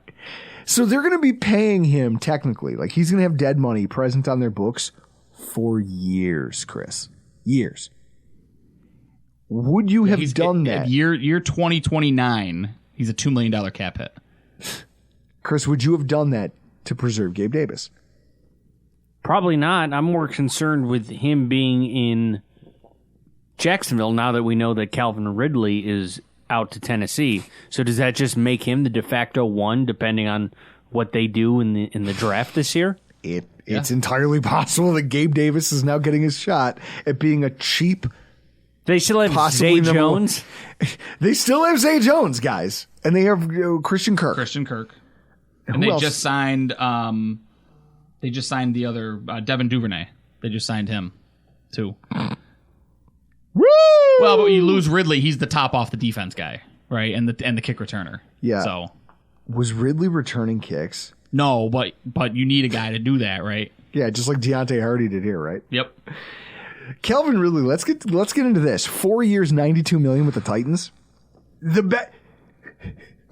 So they're going to be paying him technically. Like he's going to have dead money present on their books for years, Chris. Years. Would you have done that? Year 2029, he's a $2 million cap hit. Chris, would you have done that to preserve Gabe Davis? Probably not. I'm more concerned with him being in Jacksonville now that we know that Calvin Ridley is out to Tennessee. So does that just make him the de facto one, depending on what they do in the draft this year? It's entirely possible that Gabe Davis is now getting his shot at being a cheap. They still have Zay Jones. They still have Zay Jones, guys, and they have Christian Kirk. And they just signed. They just signed the other Devin Duvernay. They just signed him too. Woo! Well, but you lose Ridley. He's the top off the defense guy, right? And the kick returner. Yeah. So was Ridley returning kicks? No, but you need a guy to do that, right? Yeah, just like Deontay Hardy did here, right? Yep. Calvin Ridley, let's get into this. 4 years, $92 million with the Titans.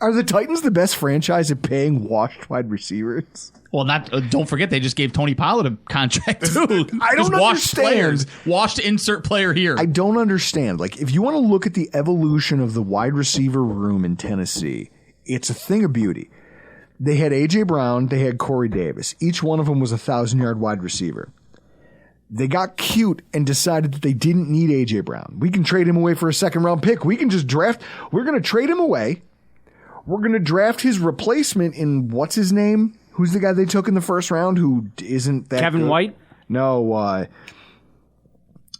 Are the Titans the best franchise at paying washed wide receivers? Well, don't forget they just gave Tony Pollard a contract too. I don't understand. Washed insert player here. I don't understand. Like, if you want to look at the evolution of the wide receiver room in Tennessee, it's a thing of beauty. They had A.J. Brown. They had Corey Davis. Each one of them was a 1,000-yard wide receiver. They got cute and decided that they didn't need A.J. Brown. We can trade him away for a second-round pick. We can just draft. We're going to trade him away. We're going to draft his replacement in what's his name? Who's the guy they took in the first round who isn't that Kevin good? White? No.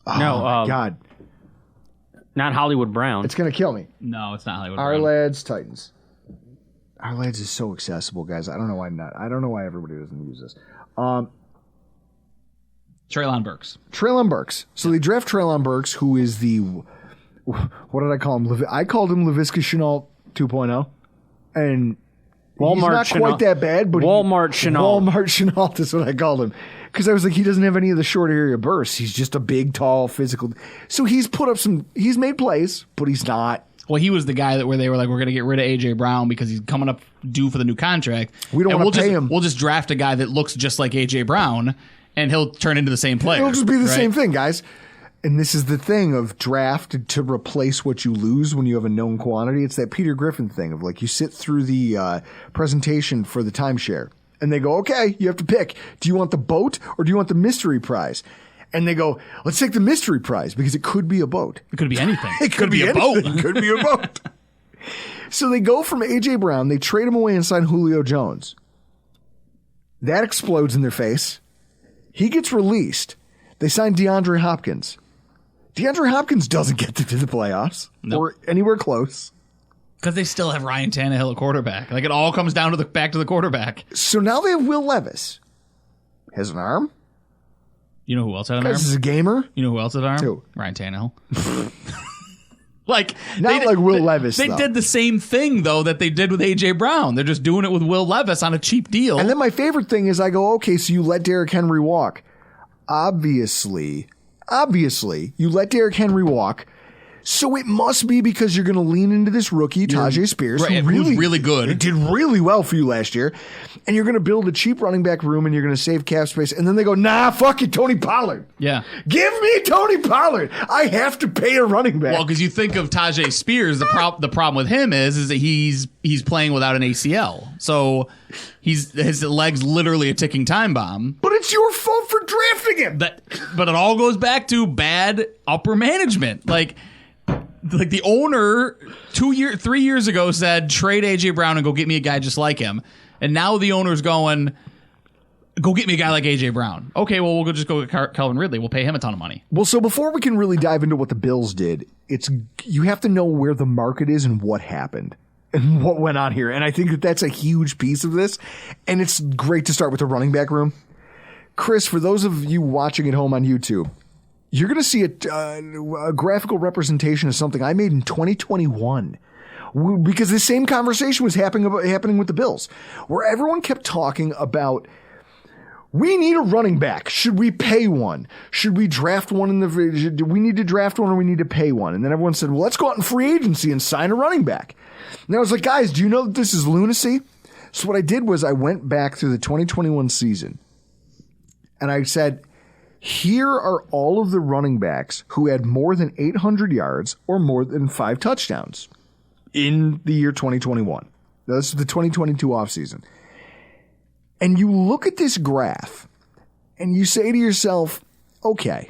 God. Not Hollywood Brown. It's going to kill me. No, it's not Hollywood Our Brown. Lads, Titans. Our Lads is so accessible, guys. I don't know why not. I don't know why everybody doesn't use this. Treylon Burks. So they draft Treylon Burks, who is the, what did I call him? I called him Laviska Shenault 2.0. And he's not quite that bad, but Walmart Shenault is what I called him. Because I was like, he doesn't have any of the short area bursts. He's just a big, tall, physical. So he's made plays, but he's not Well, he was the guy where they were like, we're going to get rid of A.J. Brown because he's coming up due for the new contract. We don't want to pay him. We'll just draft a guy that looks just like A.J. Brown, and he'll turn into the same player. It'll just be the same thing, guys. And this is the thing of draft to replace what you lose when you have a known quantity. It's that Peter Griffin thing of like you sit through the presentation for the timeshare, and they go, okay, you have to pick. Do you want the boat or do you want the mystery prize? And they go, let's take the mystery prize because it could be a boat. It could be anything. It could be a boat. It could be a boat. So they go from A.J. Brown, they trade him away and sign Julio Jones. That explodes in their face. He gets released. They sign DeAndre Hopkins. DeAndre Hopkins doesn't get to the playoffs or anywhere close. Because they still have Ryan Tannehill at quarterback. Like, it all comes down to back to the quarterback. So now they have Will Levis. Has an arm. You know who else had an arm? This is a gamer. You know who else had an arm? Who? Ryan Tannehill. Like Not like Will Levis, They though. did the same thing, though, that they did with A.J. Brown. They're just doing it with Will Levis on a cheap deal. And then my favorite thing is I go, okay, so you let Derrick Henry walk. Obviously, you let Derrick Henry walk. So it must be because you're going to lean into this rookie, Tajay Spears, right, who's really good. It did really well for you last year. And you're going to build a cheap running back room and you're going to save cap space. And then they go, nah, fuck it, Tony Pollard. Yeah. Give me Tony Pollard. I have to pay a running back. Well, because you think of Tajay Spears, the problem with him is that he's playing without an ACL. So his leg's literally a ticking time bomb. But it's your fault for drafting him. But it all goes back to bad upper management. Like the owner 3 years ago said, trade A.J. Brown and go get me a guy just like him. And now the owner's going, go get me a guy like A.J. Brown. Okay, well, we'll just go get Calvin Ridley. We'll pay him a ton of money. Well, so before we can really dive into what the Bills did, you have to know where the market is and what happened and what went on here. And I think that's a huge piece of this. And it's great to start with the running back room. Chris, for those of you watching at home on YouTube, you're going to see a graphical representation of something I made in 2021 because the same conversation was happening with the Bills, where everyone kept talking about, we need a running back. Should we pay one? Should we draft one do we need to draft one or we need to pay one? And then everyone said, well, let's go out in free agency and sign a running back. And I was like, guys, do you know that this is lunacy? So what I did was I went back through the 2021 season and I said, here are all of the running backs who had more than 800 yards or more than 5 touchdowns in the year 2021. That's the 2022 offseason. And you look at this graph and you say to yourself, okay,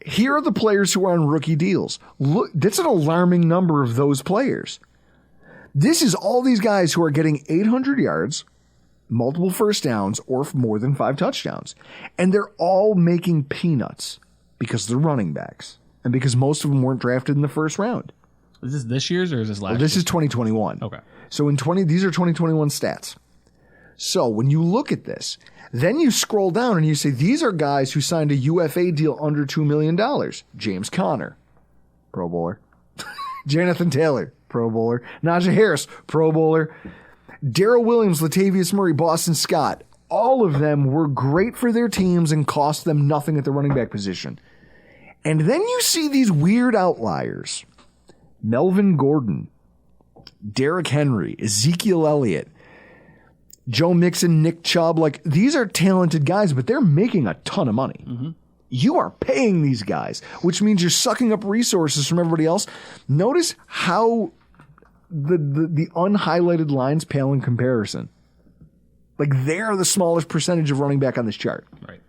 here are the players who are on rookie deals. Look, that's an alarming number of those players. This is all these guys who are getting 800 yards, multiple first downs, or more than 5 touchdowns. And they're all making peanuts because they're running backs and because most of them weren't drafted in the first round. Is this year's or is this last year's? This is 2021. Okay. So these are 2021 stats. So when you look at this, then you scroll down and you say, these are guys who signed a UFA deal under $2 million. James Conner, Pro Bowler. Jonathan Taylor, Pro Bowler. Najee Harris, Pro Bowler. Darrell Williams, Latavius Murray, Boston Scott. All of them were great for their teams and cost them nothing at the running back position. And then you see these weird outliers. Melvin Gordon, Derrick Henry, Ezekiel Elliott, Joe Mixon, Nick Chubb. Like, these are talented guys, but they're making a ton of money. Mm-hmm. You are paying these guys, which means you're sucking up resources from everybody else. Notice how the unhighlighted lines pale in comparison. Like, they're the smallest percentage of running back on this chart. Right.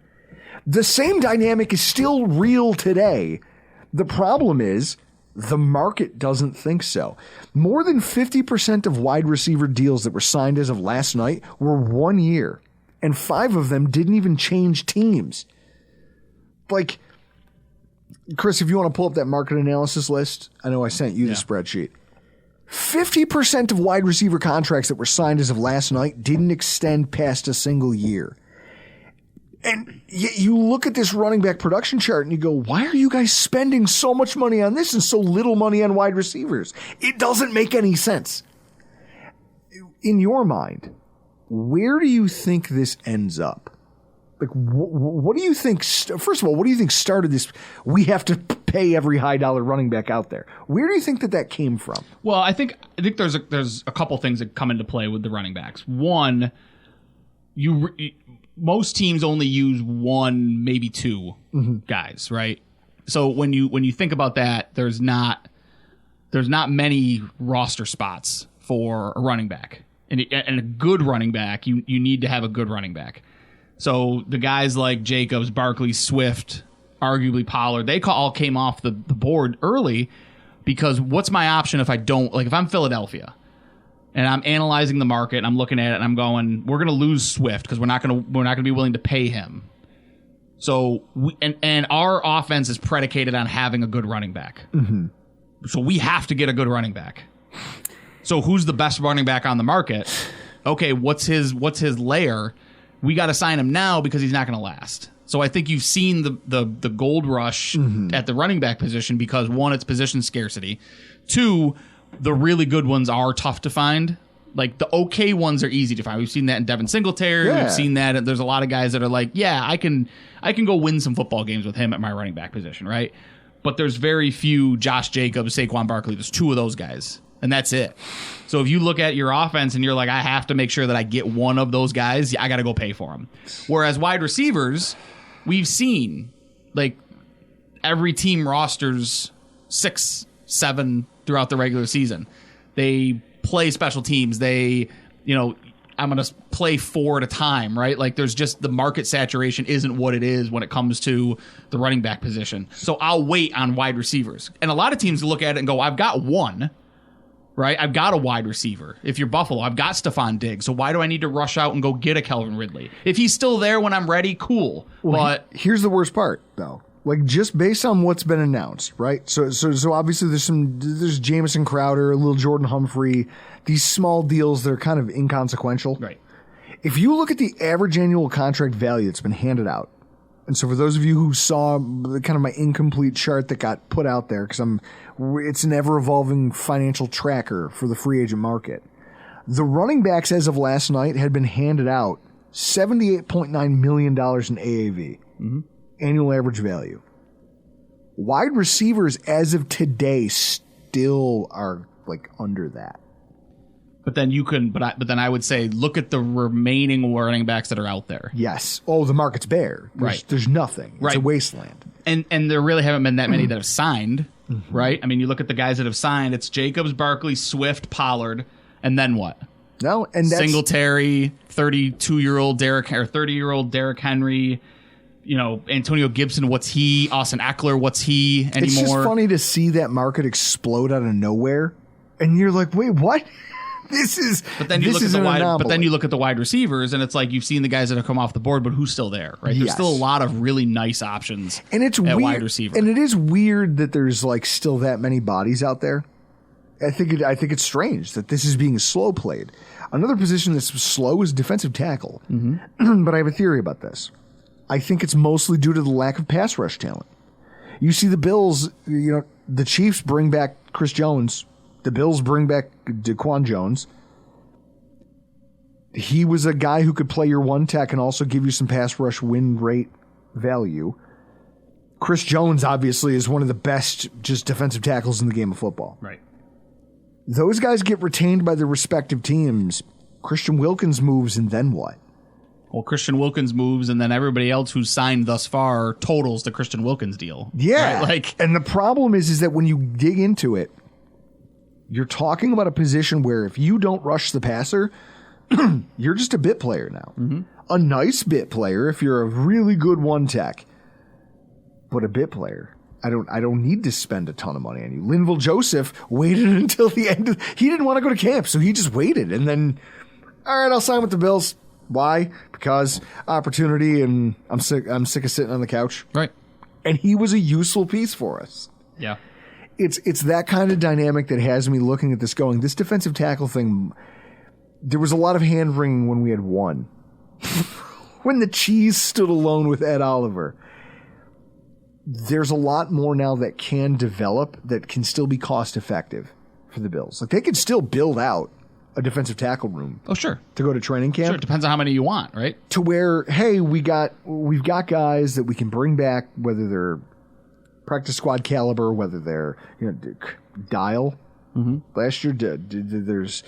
The same dynamic is still real today. The problem is the market doesn't think so. More than 50% of wide receiver deals that were signed as of last night were 1 year, and 5 of them didn't even change teams. Like, Chris, if you want to pull up that market analysis list, I know I sent you the spreadsheet. 50% of wide receiver contracts that were signed as of last night didn't extend past a single year. And yet you look at this running back production chart and you go, why are you guys spending so much money on this and so little money on wide receivers? It doesn't make any sense. In your mind, where do you think this ends up? Like, what do you think? First of all, what do you think started this? We have to pay every high dollar running back out there. Where do you think that came from? Well, I think there's a couple things that come into play with the running backs. One, most teams only use one, maybe two guys, right? So when you think about that, there's not many roster spots for a running back, and a good running back. You need to have a good running back. So the guys like Jacobs, Barkley, Swift, arguably Pollard, they all came off the board early because what's my option if I don't, like, if I'm Philadelphia and I'm analyzing the market and I'm looking at it and I'm going, we're going to lose Swift because we're not going to be willing to pay him. So and our offense is predicated on having a good running back. Mm-hmm. So we have to get a good running back. So who's the best running back on the market? Okay, what's his layer? We got to sign him now because he's not going to last. So I think you've seen the gold rush at the running back position because, one, it's position scarcity. Two, the really good ones are tough to find. Like, the okay ones are easy to find. We've seen that in Devin Singletary. Yeah. We've seen that. And there's a lot of guys that are like, yeah, I can go win some football games with him at my running back position, right? But there's very few Josh Jacobs, Saquon Barkley. There's two of those guys, and that's it. So if you look at your offense and you're like, I have to make sure that I get one of those guys, I got to go pay for them. Whereas wide receivers, we've seen, like, every team rosters 6, 7 throughout the regular season. They play special teams. They, I'm going to play 4 at a time, right? Like, there's just the market saturation isn't what it is when it comes to the running back position. So I'll wait on wide receivers. And a lot of teams look at it and go, I've got one, right? I've got a wide receiver. If you're Buffalo, I've got Stephon Diggs. So why do I need to rush out and go get a Calvin Ridley? If he's still there when I'm ready, cool. Well, but here's the worst part, though. Like, just based on what's been announced, right? So obviously there's Jamison Crowder, a little Jordan Humphrey, these small deals that are kind of inconsequential. Right. If you look at the average annual contract value that's been handed out, and so for those of you who saw kind of my incomplete chart that got put out there, because it's an ever-evolving financial tracker for the free agent market, the running backs as of last night had been handed out $78.9 million in AAV. Mm-hmm. Annual average value. Wide receivers as of today still are like under that. But then then I would say look at the remaining running backs that are out there. Yes. Oh, the market's bare. There's nothing. It's a wasteland. And there really haven't been that many that have signed, right? I mean, you look at the guys that have signed. It's Jacobs, Barkley, Swift, Pollard, and then what? No, and that's Singletary, 32-year-old Derrick or 30-year-old Derrick Henry. Antonio Gibson, what's he? Austin Eckler, what's he anymore? It's just funny to see that market explode out of nowhere, and you're like, wait, what? But then you look at the wide receivers, and it's like you've seen the guys that have come off the board, but who's still there, right? There's still a lot of really nice options, and it's at weird, wide receiver. And it is weird that there's like still that many bodies out there. I think it's strange that this is being slow played. Another position that's slow is defensive tackle, but I have a theory about this. I think it's mostly due to the lack of pass rush talent. You see the Bills, the Chiefs bring back Chris Jones. The Bills bring back Daquan Jones. He was a guy who could play your one tech and also give you some pass rush win rate value. Chris Jones, obviously, is one of the best just defensive tackles in the game of football. Right. Those guys get retained by their respective teams. Christian Wilkins moves, and then what? Well, Christian Wilkins moves, and then everybody else who's signed thus far totals the Christian Wilkins deal. Yeah. Right? And the problem is that when you dig into it, you're talking about a position where if you don't rush the passer, you're just a bit player now. Mm-hmm. A nice bit player if you're a really good one tech, but a bit player. I don't need to spend a ton of money on you. Linval Joseph waited until the end. He didn't want to go to camp, so he just waited. And then, all right, I'll sign with the Bills. Why? Because opportunity, and I'm sick of sitting on the couch. Right. And he was a useful piece for us. Yeah. It's that kind of dynamic that has me looking at this going, this defensive tackle thing, there was a lot of hand-wringing when we had one. When the cheese stood alone with Ed Oliver. There's a lot more now that can develop that can still be cost-effective for the Bills. Like, they could still build out a defensive tackle room. Oh, sure. To go to training camp. Sure, it depends on how many you want, right? To where, hey, we've got guys that we can bring back, whether they're practice squad caliber, whether they're Dial. Last year, there's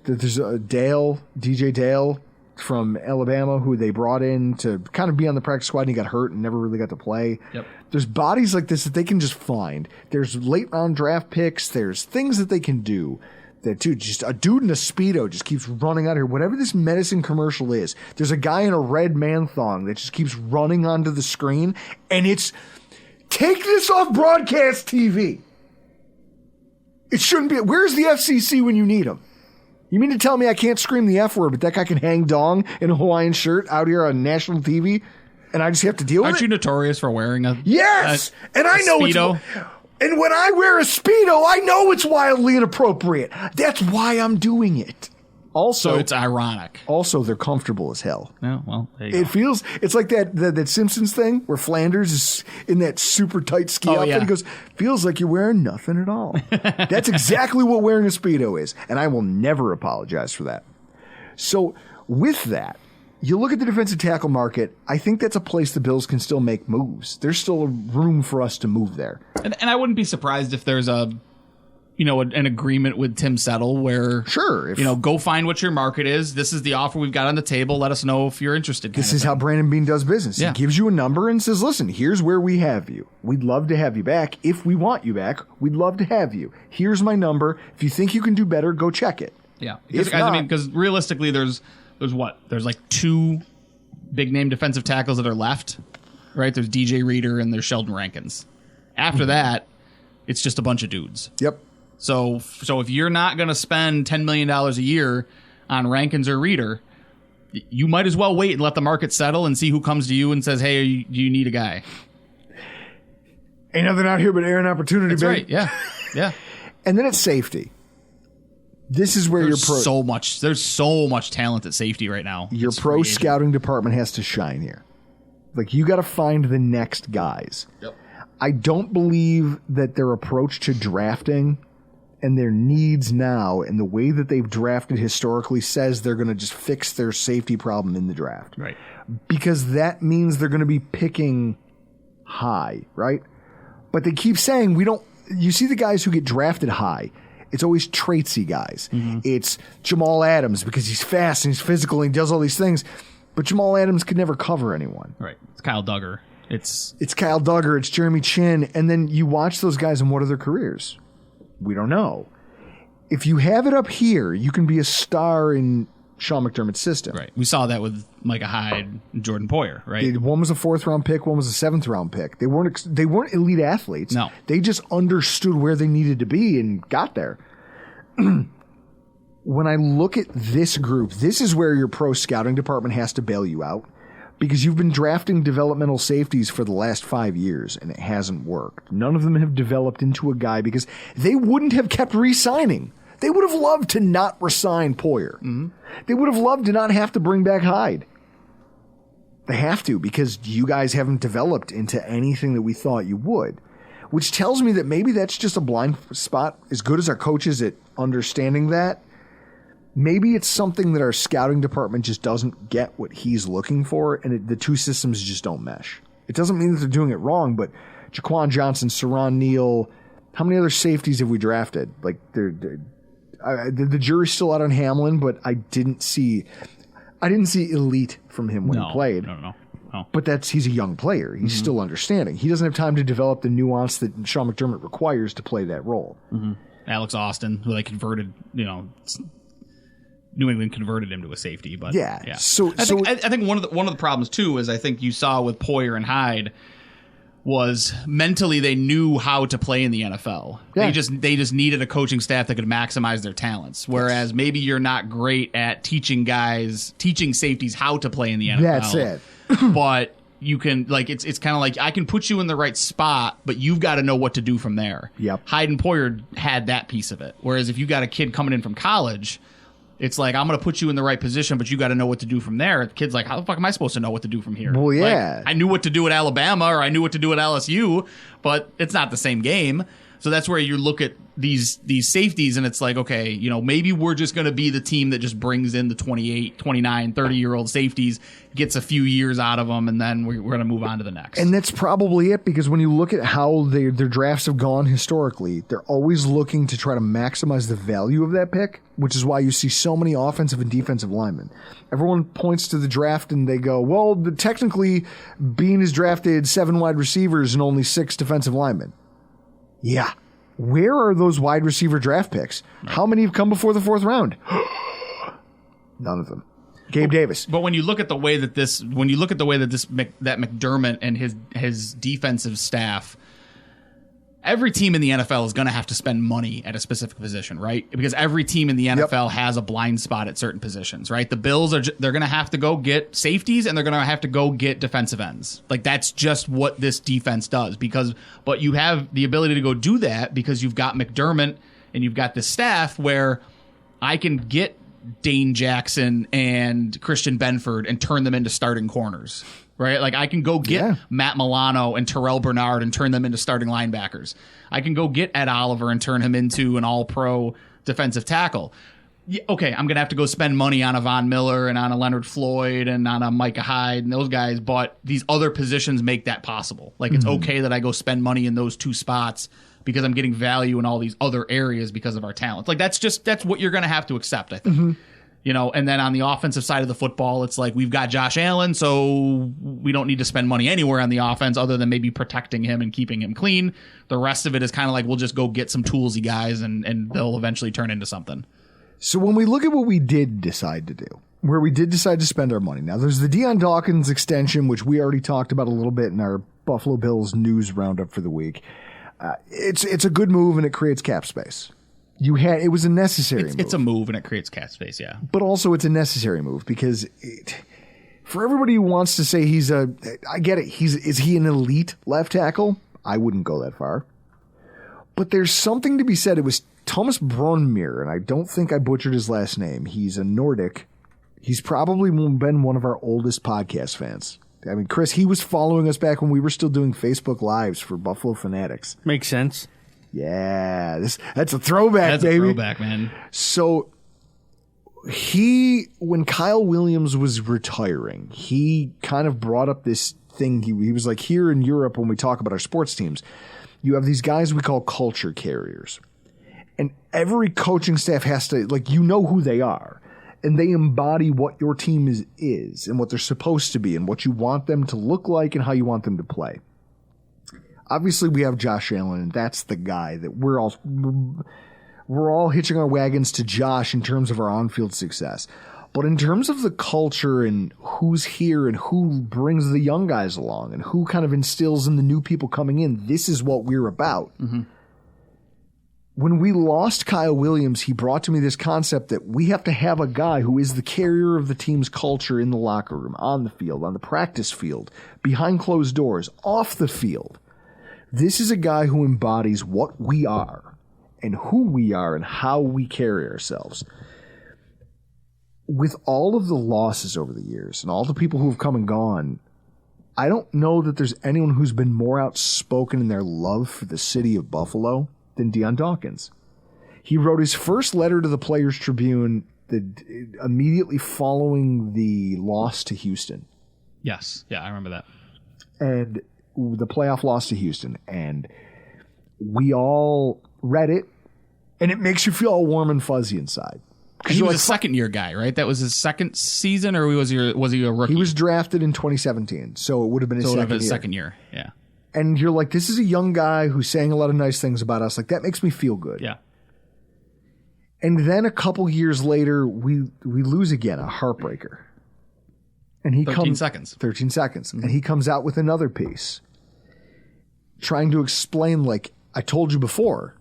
DJ Dale from Alabama, who they brought in to kind of be on the practice squad, and he got hurt and never really got to play. Yep. There's bodies like this that they can just find. There's late round draft picks. There's things that they can do. That dude, just a dude in a Speedo just keeps running out here. Whatever this medicine commercial is, there's a guy in a red man thong that just keeps running onto the screen, and it's take this off broadcast TV. It shouldn't be. Where's the FCC when you need them? You mean to tell me I can't scream the F word, but that guy can hang dong in a Hawaiian shirt out here on national TV, and I just have to deal with it? Aren't you notorious for wearing a Yes! And I know Speedo? And when I wear a Speedo, I know it's wildly inappropriate. That's why I'm doing it. Also, So it's ironic. Also, they're comfortable as hell. Yeah, well, there you It go. feels, it's like that Simpsons thing where Flanders is in that super tight ski outfit. yeah. He goes, feels like you're wearing nothing at all. That's exactly what wearing a Speedo is. And I will never apologize for that. So with that, you look at the defensive tackle market, I think that's a place the Bills can still make moves. There's still room for us to move there. And I wouldn't be surprised if there's an agreement with Tim Settle where, Sure. go find what your market is. This is the offer we've got on the table. Let us know if you're interested. This is how Brandon Beane does business. Yeah. He gives you a number and says, listen, here's where we have you. We'd love to have you back. If we want you back, we'd love to have you. Here's my number. If you think you can do better, go check it. Yeah. If not- Because realistically, there's what? There's like 2 big name defensive tackles that are left, right? There's DJ Reader and there's Sheldon Rankins. After that, it's just a bunch of dudes. Yep. So if you're not going to spend $10 million a year on Rankins or Reader, you might as well wait and let the market settle and see who comes to you and says, hey, do you need a guy? Ain't nothing out here but air and opportunity, That's baby. right. Yeah. Yeah. And then it's safety. This is where There's your so much talent at safety right now. your It's pro free agent. scouting department has to shine here. Like, you got to find the next guys. Yep. I don't believe that their approach to drafting and their needs now and the way that they've drafted historically says they're going to just fix their safety problem in the draft. Right. Because that means they're going to be picking high, right? But they keep saying you see the guys who get drafted high, it's always traitsy guys. Mm-hmm. It's Jamal Adams because he's fast and he's physical and he does all these things. But Jamal Adams could never cover anyone. Right. It's Kyle Duggar. It's Kyle Duggar, it's Jeremy Chin, and then you watch those guys and what are their careers? We don't know. If you have it up here, you can be a star in Sean McDermott's system. right. We saw that with Micah Hyde and Jordan Poyer, right? One was a 4th round pick, one was a 7th round pick. They weren't elite athletes. No. They just understood where they needed to be and got there. When I look at this group, this is where your pro scouting department has to bail you out because you've been drafting developmental safeties for the last 5 years and it hasn't worked. None of them have developed into a guy because they wouldn't have kept re-signing. They would have loved to not resign Poyer. Mm-hmm. They would have loved to not have to bring back Hyde. They have to because you guys haven't developed into anything that we thought you would, which tells me that maybe that's just a blind spot. As good as our coach is at understanding that, maybe it's something that our scouting department just doesn't get what he's looking for, and the two systems just don't mesh. It doesn't mean that they're doing it wrong, but Jaquan Johnson, Siran Neal, how many other safeties have we drafted? Like the jury's still out on Hamlin, but I didn't see elite from him when he played. No. But he's a young player. He's still understanding. He doesn't have time to develop the nuance that Sean McDermott requires to play that role. Mm-hmm. Alex Austin, who they converted, New England converted him to a safety, but yeah. I think one of the problems too is I think you saw with Poyer and Hyde was mentally they knew how to play in the NFL. Yeah. They just needed a coaching staff that could maximize their talents. Whereas maybe you're not great at teaching safeties how to play in the NFL. That's it. But you can it's kind of like I can put you in the right spot, but you've got to know what to do from there. Yep. Hyde and Poyer had that piece of it. Whereas if you got a kid coming in from college, it's like, I'm going to put you in the right position, but you got to know what to do from there. The kid's like, how the fuck am I supposed to know what to do from here? Well, yeah. Like, I knew what to do at Alabama or I knew what to do at LSU, but it's not the same game. So that's where you look at these safeties and it's like, okay, you know, maybe we're just going to be the team that just brings in the 28, 29, 30-year-old safeties, gets a few years out of them, and then we're going to move on to the next. And that's probably it, because when you look at how their drafts have gone historically, they're always looking to try to maximize the value of that pick, which is why you see so many offensive and defensive linemen. Everyone points to the draft and they go, well, technically Bean has drafted 7 wide receivers and only 6 defensive linemen. Yeah. Where are those wide receiver draft picks? How many have come before the 4th round? None of them. Gabe Davis. But when you look at the way that that McDermott and his defensive staff, every team in the NFL is going to have to spend money at a specific position, right? Because every team in the NFL has a blind spot at certain positions, right? The Bills they're going to have to go get safeties and they're going to have to go get defensive ends. Like that's just what this defense does. But you have the ability to go do that because you've got McDermott and you've got this staff where I can get Dane Jackson and Christian Benford and turn them into starting corners, right? Like I can go get Matt Milano and Terrell Bernard and turn them into starting linebackers. I can go get Ed Oliver and turn him into an all-pro defensive tackle. Yeah, okay, I'm going to have to go spend money on a Von Miller and on a Leonard Floyd and on a Micah Hyde and those guys, but these other positions make that possible. Like it's okay that I go spend money in those 2 spots because I'm getting value in all these other areas because of our talent. Like that's what you're going to have to accept, I think. You know, and then on the offensive side of the football, it's like we've got Josh Allen, so we don't need to spend money anywhere on the offense other than maybe protecting him and keeping him clean. The rest of it is kind of like we'll just go get some toolsy guys and they'll eventually turn into something. So when we look at what we did decide to do, where we did decide to spend our money, now there's the Deion Dawkins extension, which we already talked about a little bit in our Buffalo Bills news roundup for the week. It's a good move and it creates cap space. It was a necessary move. It's a move and it creates cap space, yeah. But also it's a necessary move because for everybody who wants to say I get it. Is he an elite left tackle? I wouldn't go that far. But there's something to be said. It was Thomas Brunmir, and I don't think I butchered his last name. He's a Nordic. He's probably been one of our oldest podcast fans. I mean, Chris, he was following us back when we were still doing Facebook Lives for Buffalo Fanatics. Makes sense. Yeah, that's a throwback, baby. That's a throwback, man. So when Kyle Williams was retiring, he kind of brought up this thing. He was like, here in Europe, when we talk about our sports teams, you have these guys we call culture carriers. And every coaching staff has to, like, you know who they are. And they embody what your team is and what they're supposed to be and what you want them to look like and how you want them to play. Obviously, we have Josh Allen, and that's the guy that we're all hitching our wagons to Josh in terms of our on-field success. But in terms of the culture and who's here and who brings the young guys along and who kind of instills in the new people coming in, this is what we're about. Mm-hmm. When we lost Kyle Williams, he brought to me this concept that we have to have a guy who is the carrier of the team's culture in the locker room, on the field, on the practice field, behind closed doors, off the field. This is a guy who embodies what we are and who we are and how we carry ourselves. With all of the losses over the years and all the people who have come and gone, I don't know that there's anyone who's been more outspoken in their love for the city of Buffalo than Deion Dawkins. He wrote his first letter to the Players Tribune immediately following the loss to Houston. Yes. Yeah, I remember that. And the playoff loss to Houston. And we all read it, and it makes you feel all warm and fuzzy inside. He was a second-year guy, right? That was his second season, or was he a rookie? He was drafted in 2017, so it would have been his second year. Yeah. And you're like, this is a young guy who's saying a lot of nice things about us. Like, that makes me feel good. Yeah. And then a couple years later, we lose again, a heartbreaker. And 13 seconds. Mm-hmm. And he comes out with another piece trying to explain, like, I told you before,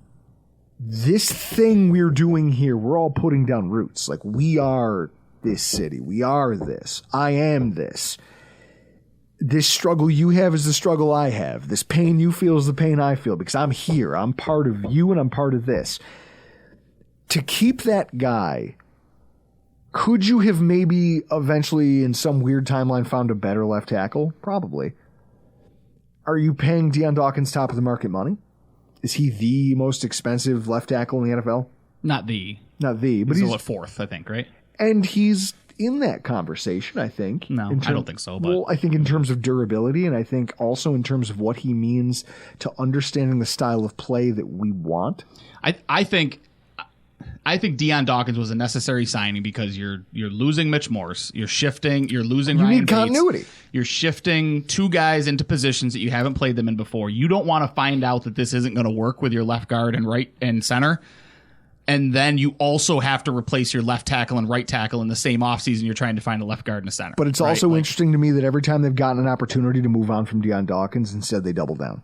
this thing we're doing here, we're all putting down roots. Like, we are this city. We are this. I am this. This struggle you have is the struggle I have. This pain you feel is the pain I feel because I'm here. I'm part of you and I'm part of this. To keep that guy, could you have maybe eventually in some weird timeline found a better left tackle? Probably. Are you paying Deion Dawkins top of the market money? Is he the most expensive left tackle in the NFL? Not the, but he's he's what, fourth, I think, right? and he's in that conversation, I think. No, I don't think so. But Well, I think in terms of durability, and I think also in terms of what he means to understanding the style of play that we want. I think Deion Dawkins was a necessary signing because you're losing Mitch Morse, you're losing You Ryan need continuity. Bates, you're shifting two guys into positions that you haven't played them in before. You don't want to find out that this isn't going to work with your left guard and right and center. And then you also have to replace your left tackle and right tackle in the same offseason. You're trying to find a left guard and a center. But it's right? also interesting to me that every time they've gotten an opportunity to move on from Deion Dawkins, instead they double down.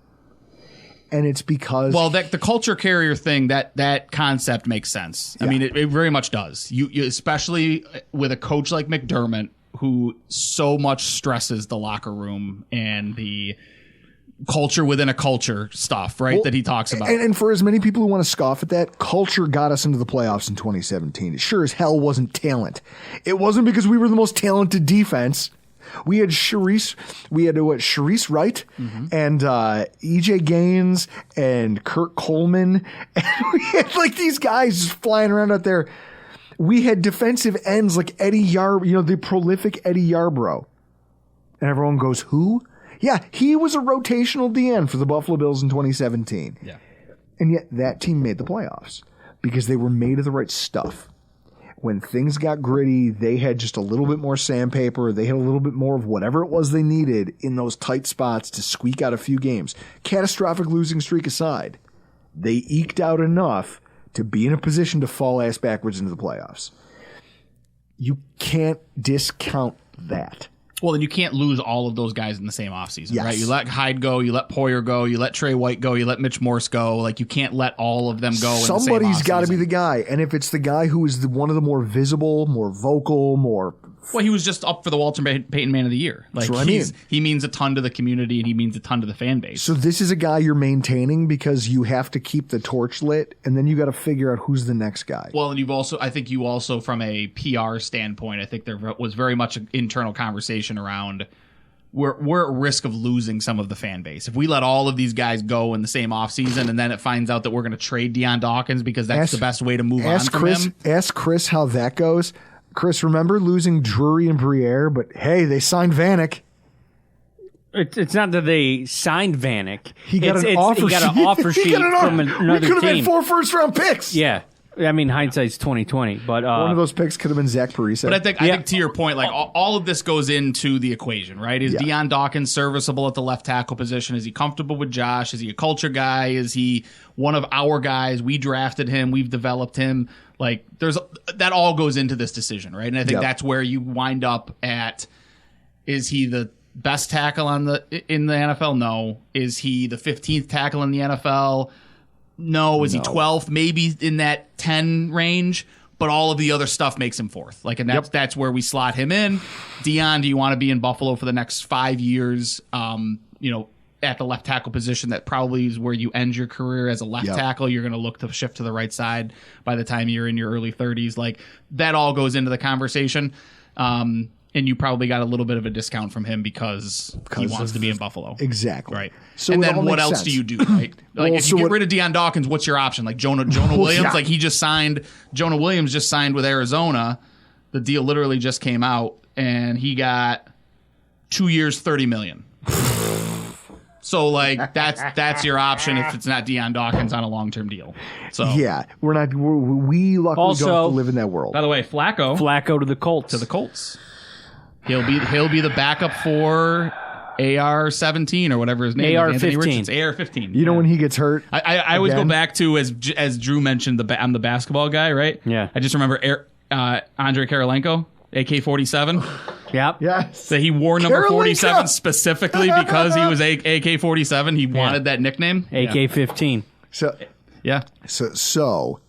And it's because the culture carrier thing, that concept makes sense. I mean, it very much does. You especially with a coach like McDermott, who so much stresses the locker room and the culture within a culture stuff, right? Well, that he talks about. And for as many people who want to scoff at that, culture got us into the playoffs in 2017. It sure as hell wasn't talent. It wasn't because we were the most talented defense. We had Sharice Wright and EJ Gaines and Kurt Coleman. And we had like these guys just flying around out there. We had defensive ends like Eddie the prolific Eddie Yarbrough. And everyone goes, who? Yeah, he was a rotational DN for the Buffalo Bills in 2017. Yeah. And yet that team made the playoffs because they were made of the right stuff. When things got gritty, they had just a little bit more sandpaper. They had a little bit more of whatever it was they needed in those tight spots to squeak out a few games. Catastrophic losing streak aside, they eked out enough to be in a position to fall ass backwards into the playoffs. You can't discount that. Well, then you can't lose all of those guys in the same offseason, Yes. right? You let Hyde go, you let Poyer go, you let Trey White go, you let Mitch Morse go. Like, you can't let all of them go. Somebody's got to be the guy. And if it's the guy who is one of the more visible, more vocal, more... Well, he was just up for the Walter Payton Man of the Year. Like, That's what I mean. He means a ton to the community and he means a ton to the fan base. So this is a guy you're maintaining because you have to keep the torch lit, and then you got to figure out who's the next guy. Well, and I think you also, from a PR standpoint, I think there was very much an internal conversation around we're at risk of losing some of the fan base. If we let all of these guys go in the same offseason and then it finds out that we're going to trade Deion Dawkins because that's the best way to move on from him. Ask Chris how that goes. Chris, remember losing Drury and Briere, but hey, they signed Vanek. It's not that they signed Vanek. He got an offer sheet. He got an offer sheet from another We could have team. had 4 first-round picks. Yeah. I mean, hindsight's 2020, but one of those picks could have been Zach Parise. But I think to your point, like all of this goes into the equation, right? Is Deion Dawkins serviceable at the left tackle position? Is he comfortable with Josh? Is he a culture guy? Is he one of our guys? We drafted him. We've developed him. Like, that all goes into this decision, right? And I think that's where you wind up at. Is he the best tackle in the NFL? No. Is he the 15th tackle in the NFL? No. Is he 12th? Maybe in that 10 range. But all of the other stuff makes him fourth. Like, and that's where we slot him in. Deion, do you want to be in Buffalo for the next 5 years? At the left tackle position, that probably is where you end your career as a left tackle. You're going to look to shift to the right side by the time you're in your early 30s. Like, that all goes into the conversation. And you probably got a little bit of a discount from him because he wants to be in Buffalo. Exactly. Right. So and then what else do you do, right? Like, if you get rid of Deion Dawkins, what's your option? Like Jonah Williams? Like, Jonah Williams just signed with Arizona. The deal literally just came out, and he got 2 years, $30 million. So, like, that's your option if it's not Deion Dawkins on a long-term deal. So yeah, we luckily Also, don't have to live in that world. By the way, Flacco to the Colts. He'll be the backup for AR-17 or whatever his name is. AR-15. AR-15. You know when he gets hurt? I always go back to, as Drew mentioned, I'm the basketball guy, right? Yeah. I just remember Andrei Karolinko, AK-47. Yep. Yes. That he wore number 47 specifically because he was AK-47. He wanted that nickname. AK-15. So Yeah. So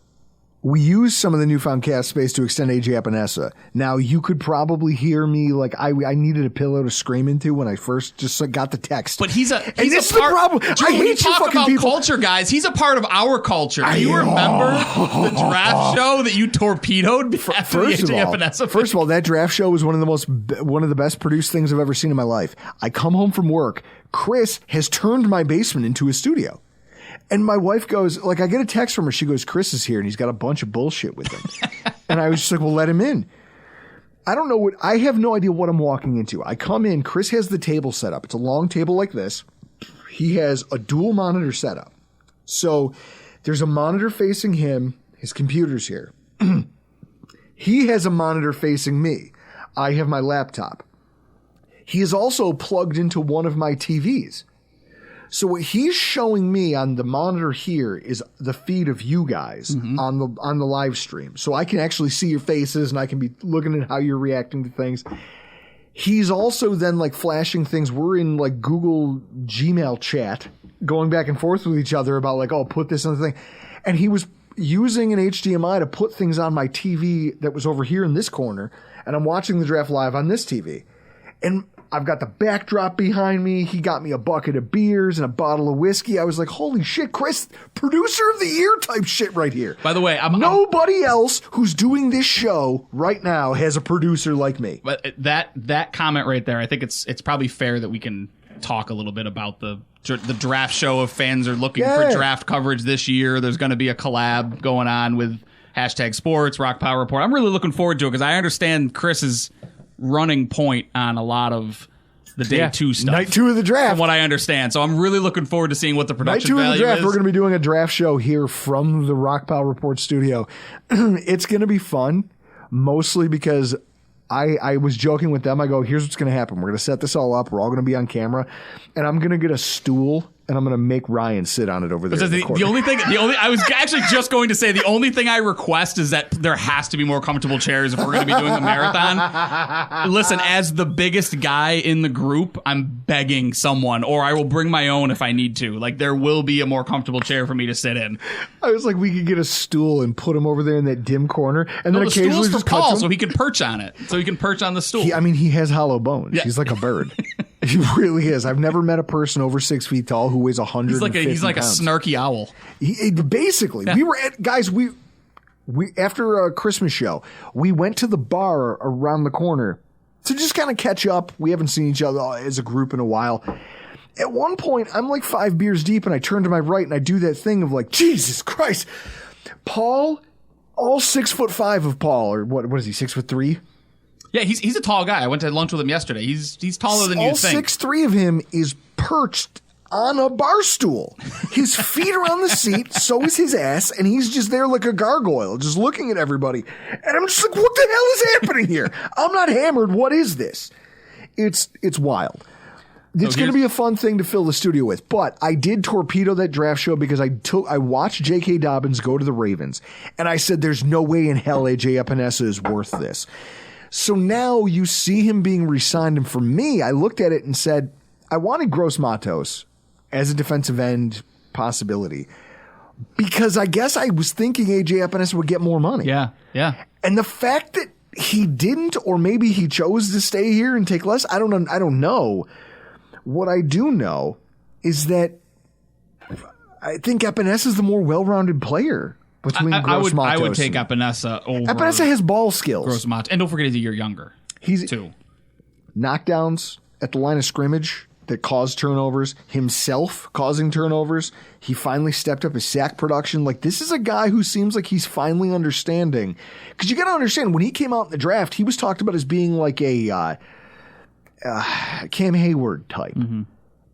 we use some of the newfound cap space to extend AJ Epinesa. Now, you could probably hear me like I needed a pillow to scream into when I first just got the text. But he's a this is part, the problem. Drew, I when you hate you talk fucking about people. culture, guys. He's a part of our culture. Do you remember the draft show that you torpedoed after the AJ Epinesa? First of all, that draft show was one of the best produced things I've ever seen in my life. I come home from work. Chris has turned my basement into a studio. And my wife goes, like, I get a text from her. She goes, Chris is here, and he's got a bunch of bullshit with him. And I was just like, well, let him in. I have no idea what I'm walking into. I come in, Chris has the table set up. It's a long table like this. He has a dual monitor setup. So there's a monitor facing him. His computer's here. He has a monitor facing me. I have my laptop. He is also plugged into one of my TVs. So what he's showing me on the monitor here is the feed of you guys on the live stream. So I can actually see your faces and I can be looking at how you're reacting to things. He's also then like flashing things. We're in like Google Gmail chat going back and forth with each other about like, oh, put this on the thing. And he was using an HDMI to put things on my TV that was over here in this corner. And I'm watching the draft live on this TV. And I've got the backdrop behind me. He got me a bucket of beers and a bottle of whiskey. I was like, holy shit, Chris, producer of the year type shit right here. By the way, nobody else who's doing this show right now has a producer like me. But that comment right there, I think it's probably fair that we can talk a little bit about the draft show. If fans are looking for draft coverage this year, there's going to be a collab going on with #sports, Rock Power Report. I'm really looking forward to it because I understand Chris's running point on a lot of the day 2 stuff. Night 2 of the draft. From what I understand. So I'm really looking forward to seeing what the production value is. Night 2 of the draft, we're going to be doing a draft show here from the Rock Power Report studio. It's going to be fun, mostly because I was joking with them. I go, here's what's going to happen. We're going to set this all up. We're all going to be on camera. And I'm going to get a stool, and I'm going to make Ryan sit on it over there. I was actually just going to say the only thing I request is that there has to be more comfortable chairs if we're going to be doing a marathon. Listen, as the biggest guy in the group, I'm begging someone, or I will bring my own if I need to. Like, there will be a more comfortable chair for me to sit in. I was like, we could get a stool and put him over there in that dim corner, and then the occasionally stool's for Paul, so he can perch on it. So he can perch on the stool. He has hollow bones. Yeah. He's like a bird. He really is. I've never met a person over 6 feet tall who weighs 150 pounds. He's like a snarky owl. Basically, we were at we after a Christmas show, we went to the bar around the corner to just kind of catch up. We haven't seen each other as a group in a while. At one point, I'm like 5 beers deep, and I turn to my right, and I do that thing of like, Jesus Christ, Paul, all 6'5" of Paul, or what is he, 6'3"? Yeah, he's a tall guy. I went to lunch with him yesterday. He's taller than you think. All 6'3" of him is perched on a bar stool. His feet are on the seat, so is his ass, and he's just there like a gargoyle, just looking at everybody. And I'm just like, what the hell is happening here? I'm not hammered. What is this? It's wild. It's going to be a fun thing to fill the studio with. But I did torpedo that draft show because I watched J.K. Dobbins go to the Ravens, and I said, there's no way in hell A.J. Epinesa is worth this. So now you see him being re-signed, and for me, I looked at it and said, I wanted Gross Matos as a defensive end possibility because I guess I was thinking A.J. Epinesa would get more money. Yeah. And the fact that he didn't, or maybe he chose to stay here and take less, I don't know. What I do know is that I think Epinesa is the more well-rounded player. I would take Epinesa over. Epinesa has ball skills. Gross Matos. And don't forget he's a year younger. He's too. Knockdowns at the line of scrimmage that cause turnovers, himself causing turnovers. He finally stepped up his sack production. Like, this is a guy who seems like he's finally understanding. Because you got to understand, when he came out in the draft, he was talked about as being like a Cam Hayward type. Mm-hmm.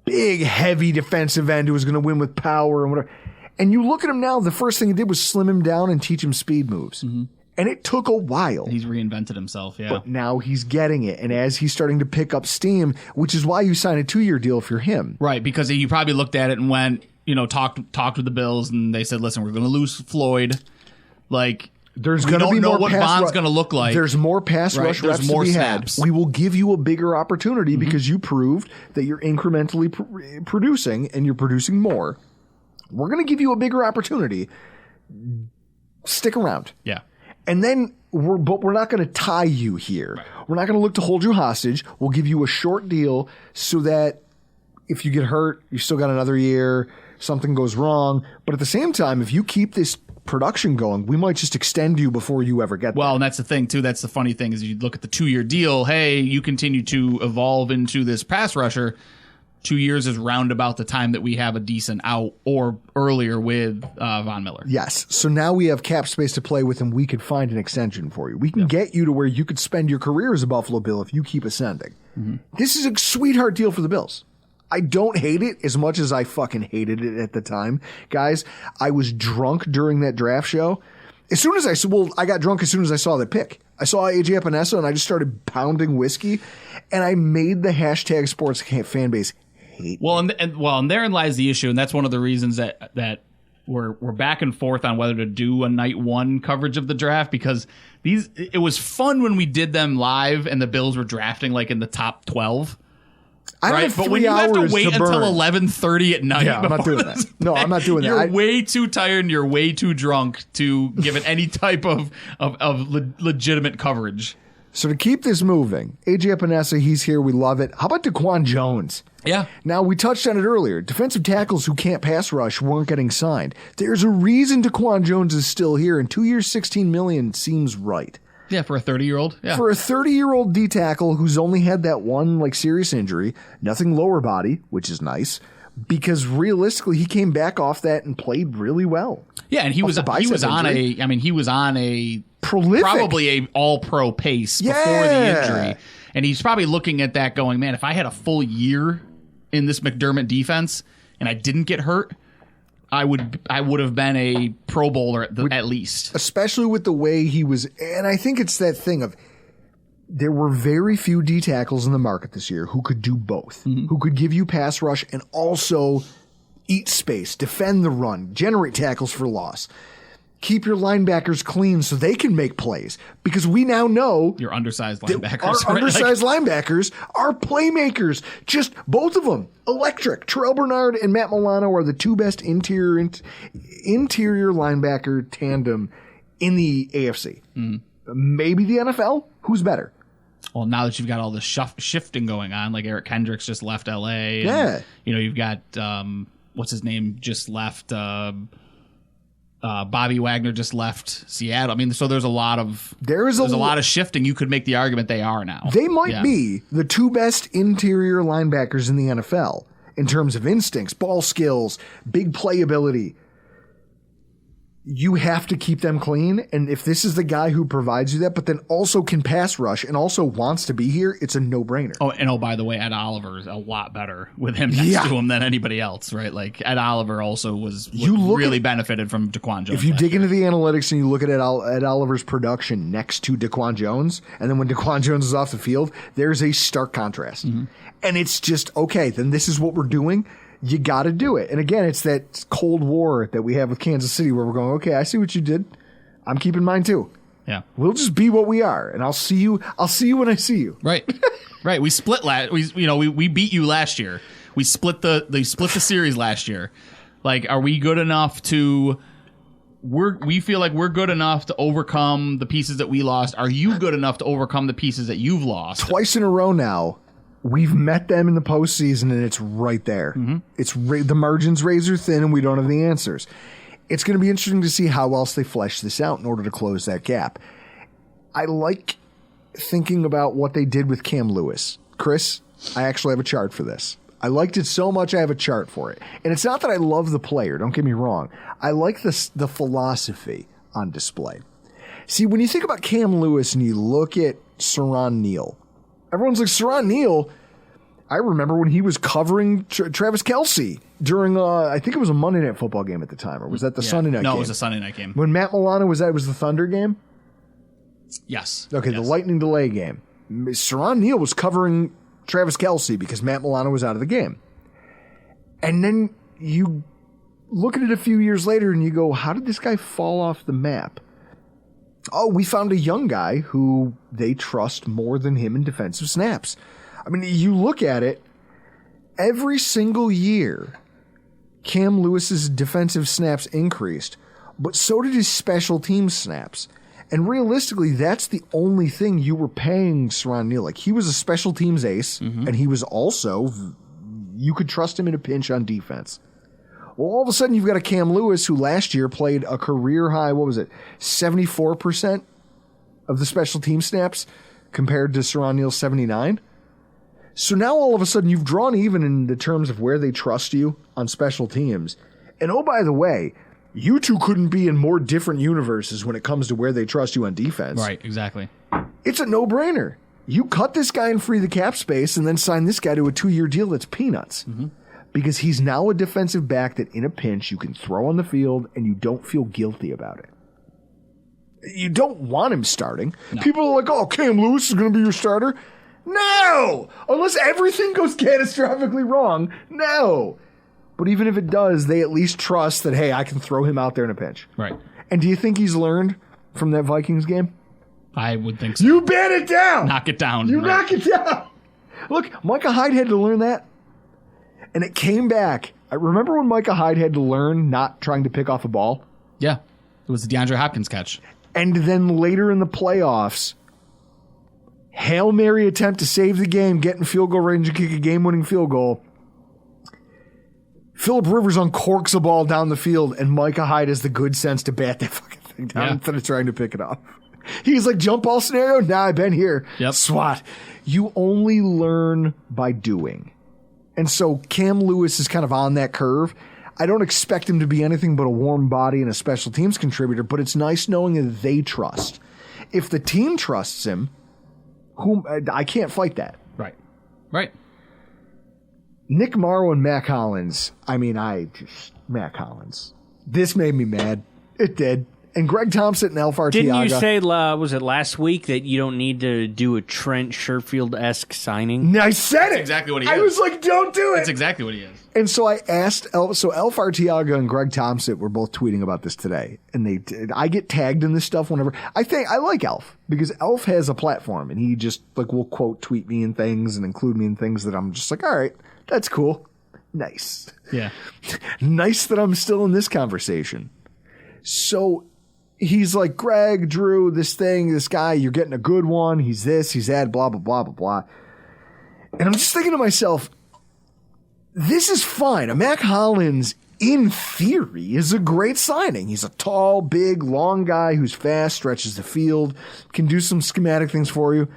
Big, heavy defensive end who was going to win with power and whatever. And you look at him now, the first thing he did was slim him down and teach him speed moves. Mm-hmm. And it took a while. He's reinvented himself, yeah. But now he's getting it. And as he's starting to pick up steam, which is why you sign a 2-year deal for him. Right, because you probably looked at it and went, talked with the Bills, and they said, listen, we're going to lose Floyd. Like, there's going to be know more what Von's going to look like. There's more pass rush reps to be had. We will give you a bigger opportunity because you proved that you're incrementally producing, and you're producing more. We're going to give you a bigger opportunity. Stick around. Yeah. And then we're not going to tie you here. Right. We're not going to look to hold you hostage. We'll give you a short deal so that if you get hurt, you still got another year, something goes wrong. But at the same time, if you keep this production going, we might just extend you before you ever get there. Well, and that's the thing, too. That's the funny thing is you look at the 2-year deal. Hey, you continue to evolve into this pass rusher. 2 years is round about the time that we have a decent out or earlier with Von Miller. Yes. So now we have cap space to play with, and we could find an extension for you. We can get you to where you could spend your career as a Buffalo Bill if you keep ascending. This is a sweetheart deal for the Bills. I don't hate it as much as I fucking hated it at the time. Guys, I was drunk during that draft show. As soon as I got drunk as soon as I saw the pick. I saw AJ Epinesa and I just started pounding whiskey, and I made the hashtag sports fan base hate. Well, and therein lies the issue, and that's one of the reasons that we're back and forth on whether to do a night one coverage of the draft, because it was fun when we did them live and the Bills were drafting like in the top 12. Right, but when you have to wait until 11:30 at night, yeah, I'm not doing that. No, I'm not doing that. You're way too tired and you're way too drunk to give it any type of legitimate coverage. So to keep this moving, AJ Epinesa, he's here. We love it. How about DaQuan Jones? Yeah. Now, we touched on it earlier. Defensive tackles who can't pass rush weren't getting signed. There's a reason DaQuan Jones is still here, and 2 years, $16 million seems right. Yeah, for a 30-year-old. Yeah. For a 30-year-old D tackle who's only had that one serious injury, nothing lower body, which is nice, because realistically he came back off that and played really well. Yeah, and he was on a prolific, probably a all-pro pace before the injury. And he's probably looking at that going, man, if I had a full year in this McDermott defense and I didn't get hurt, I would have been a Pro Bowler at least. Especially with the way he was. And I think it's that thing of there were very few D tackles in the market this year who could do both, who could give you pass rush and also eat space, defend the run, generate tackles for loss. Keep your linebackers clean so they can make plays, because we now know your undersized linebackers. Our undersized linebackers are playmakers. Just both of them. Electric. Terrell Bernard and Matt Milano are the two best interior linebacker tandem in the AFC. Maybe the NFL. Who's better? Well, now that you've got all this shifting going on, like Eric Kendricks just left LA. And, yeah. You've got, what's his name, just left. Bobby Wagner just left Seattle. I mean, so there's a lot of shifting. You could make the argument they are now. They might be the two best interior linebackers in the NFL in terms of instincts, ball skills, big playability. You have to keep them clean, and if this is the guy who provides you that, but then also can pass rush and also wants to be here, it's a no-brainer. Oh, by the way, Ed Oliver is a lot better with him next to him than anybody else, right? Like, Ed Oliver also really benefited from DaQuan Jones. If you dig into the analytics and you look at Ed Oliver's production next to DaQuan Jones, and then when DaQuan Jones is off the field, there's a stark contrast. And it's just, okay, then this is what we're doing. You got to do it. And again, it's that Cold War that we have with Kansas City where we're going, okay, I see what you did. I'm keeping mine too. Yeah. We'll just be what we are, and I'll see you when I see you. Right. Right. We split we beat you last year. We split the series last year. Like, are we good enough to we feel like we're good enough to overcome the pieces that we lost. Are you good enough to overcome the pieces that you've lost? Twice in a row now. We've met them in the postseason, and it's right there. It's the margin's razor thin, and we don't have the answers. It's going to be interesting to see how else they flesh this out in order to close that gap. I like thinking about what they did with Cam Lewis. Chris, I actually have a chart for this. I liked it so much I have a chart for it. And it's not that I love the player, don't get me wrong. I like the philosophy on display. See, when you think about Cam Lewis and you look at Siran Neal, everyone's like, Siran Neal, I remember when he was covering Travis Kelce during, I think it was a Monday Night Football game at the time, or was that the Sunday Night game? No, it was a Sunday Night game. When Matt Milano was that, it was the Thunder game? Yes. Okay, yes. The lightning delay game. Siran Neal was covering Travis Kelce because Matt Milano was out of the game. And then you look at it a few years later and you go, how did this guy fall off the map? Oh, we found a young guy who they trust more than him in defensive snaps. I mean, you look at it, every single year, Cam Lewis's defensive snaps increased, but so did his special team snaps. And realistically, that's the only thing you were paying Siran Neal. Like, he was a special teams ace, and he was also, you could trust him in a pinch on defense. Well, all of a sudden, you've got a Cam Lewis who last year played a career high, 74% of the special team snaps compared to Siran Neal's 79%. So now all of a sudden you've drawn even in the terms of where they trust you on special teams. And oh, by the way, you two couldn't be in more different universes when it comes to where they trust you on defense. Right, exactly. It's a no-brainer. You cut this guy and free the cap space and then sign this guy to a 2-year deal that's peanuts. Mm-hmm. Because he's now a defensive back that in a pinch you can throw on the field and you don't feel guilty about it. You don't want him starting. No. People are like, oh, Cam Lewis is going to be your starter. No! Unless everything goes catastrophically wrong, no. But even if it does, they at least trust that, hey, I can throw him out there in a pinch. Right. And do you think he's learned from that Vikings game? I would think so. You bat it down! Knock it down. You knock it down! Look, Micah Hyde had to learn that. And it came back. I remember when Micah Hyde had to learn not trying to pick off a ball? Yeah. It was the DeAndre Hopkins catch. And then later in the playoffs, Hail Mary attempt to save the game, get in field goal range and kick a game-winning field goal. Phillip Rivers uncorks a ball down the field, and Micah Hyde has the good sense to bat that fucking thing down instead of trying to pick it up. He's like, jump ball scenario? Nah, I've been here. Yep. Swat. You only learn by doing. And so Cam Lewis is kind of on that curve. I don't expect him to be anything but a warm body and a special teams contributor, but it's nice knowing that they trust. If the team trusts him, I can't fight that. Right. Right. Nick Morrow and Mack Hollins. Mack Hollins. This made me mad. It did. And Greg Thompson and Alf Arteaga. Didn't you say, was it last week, that you don't need to do a Trent Sherfield-esque signing? I said it. That's exactly what he is. I was like, don't do it. That's exactly what he is. And so I asked, Alf Arteaga and Greg Thompson were both tweeting about this today. And I get tagged in this stuff whenever. I like Alf because Alf has a platform and he just will quote tweet me and things and include me in things that I'm just like, all right, that's cool. Nice. Yeah. Nice that I'm still in this conversation. So he's like, Greg, Drew, this guy, you're getting a good one. He's this, he's that, blah, blah, blah, blah, blah. And I'm just thinking to myself, this is fine. A Mack Hollins, in theory, is a great signing. He's a tall, big, long guy who's fast, stretches the field, can do some schematic things for you.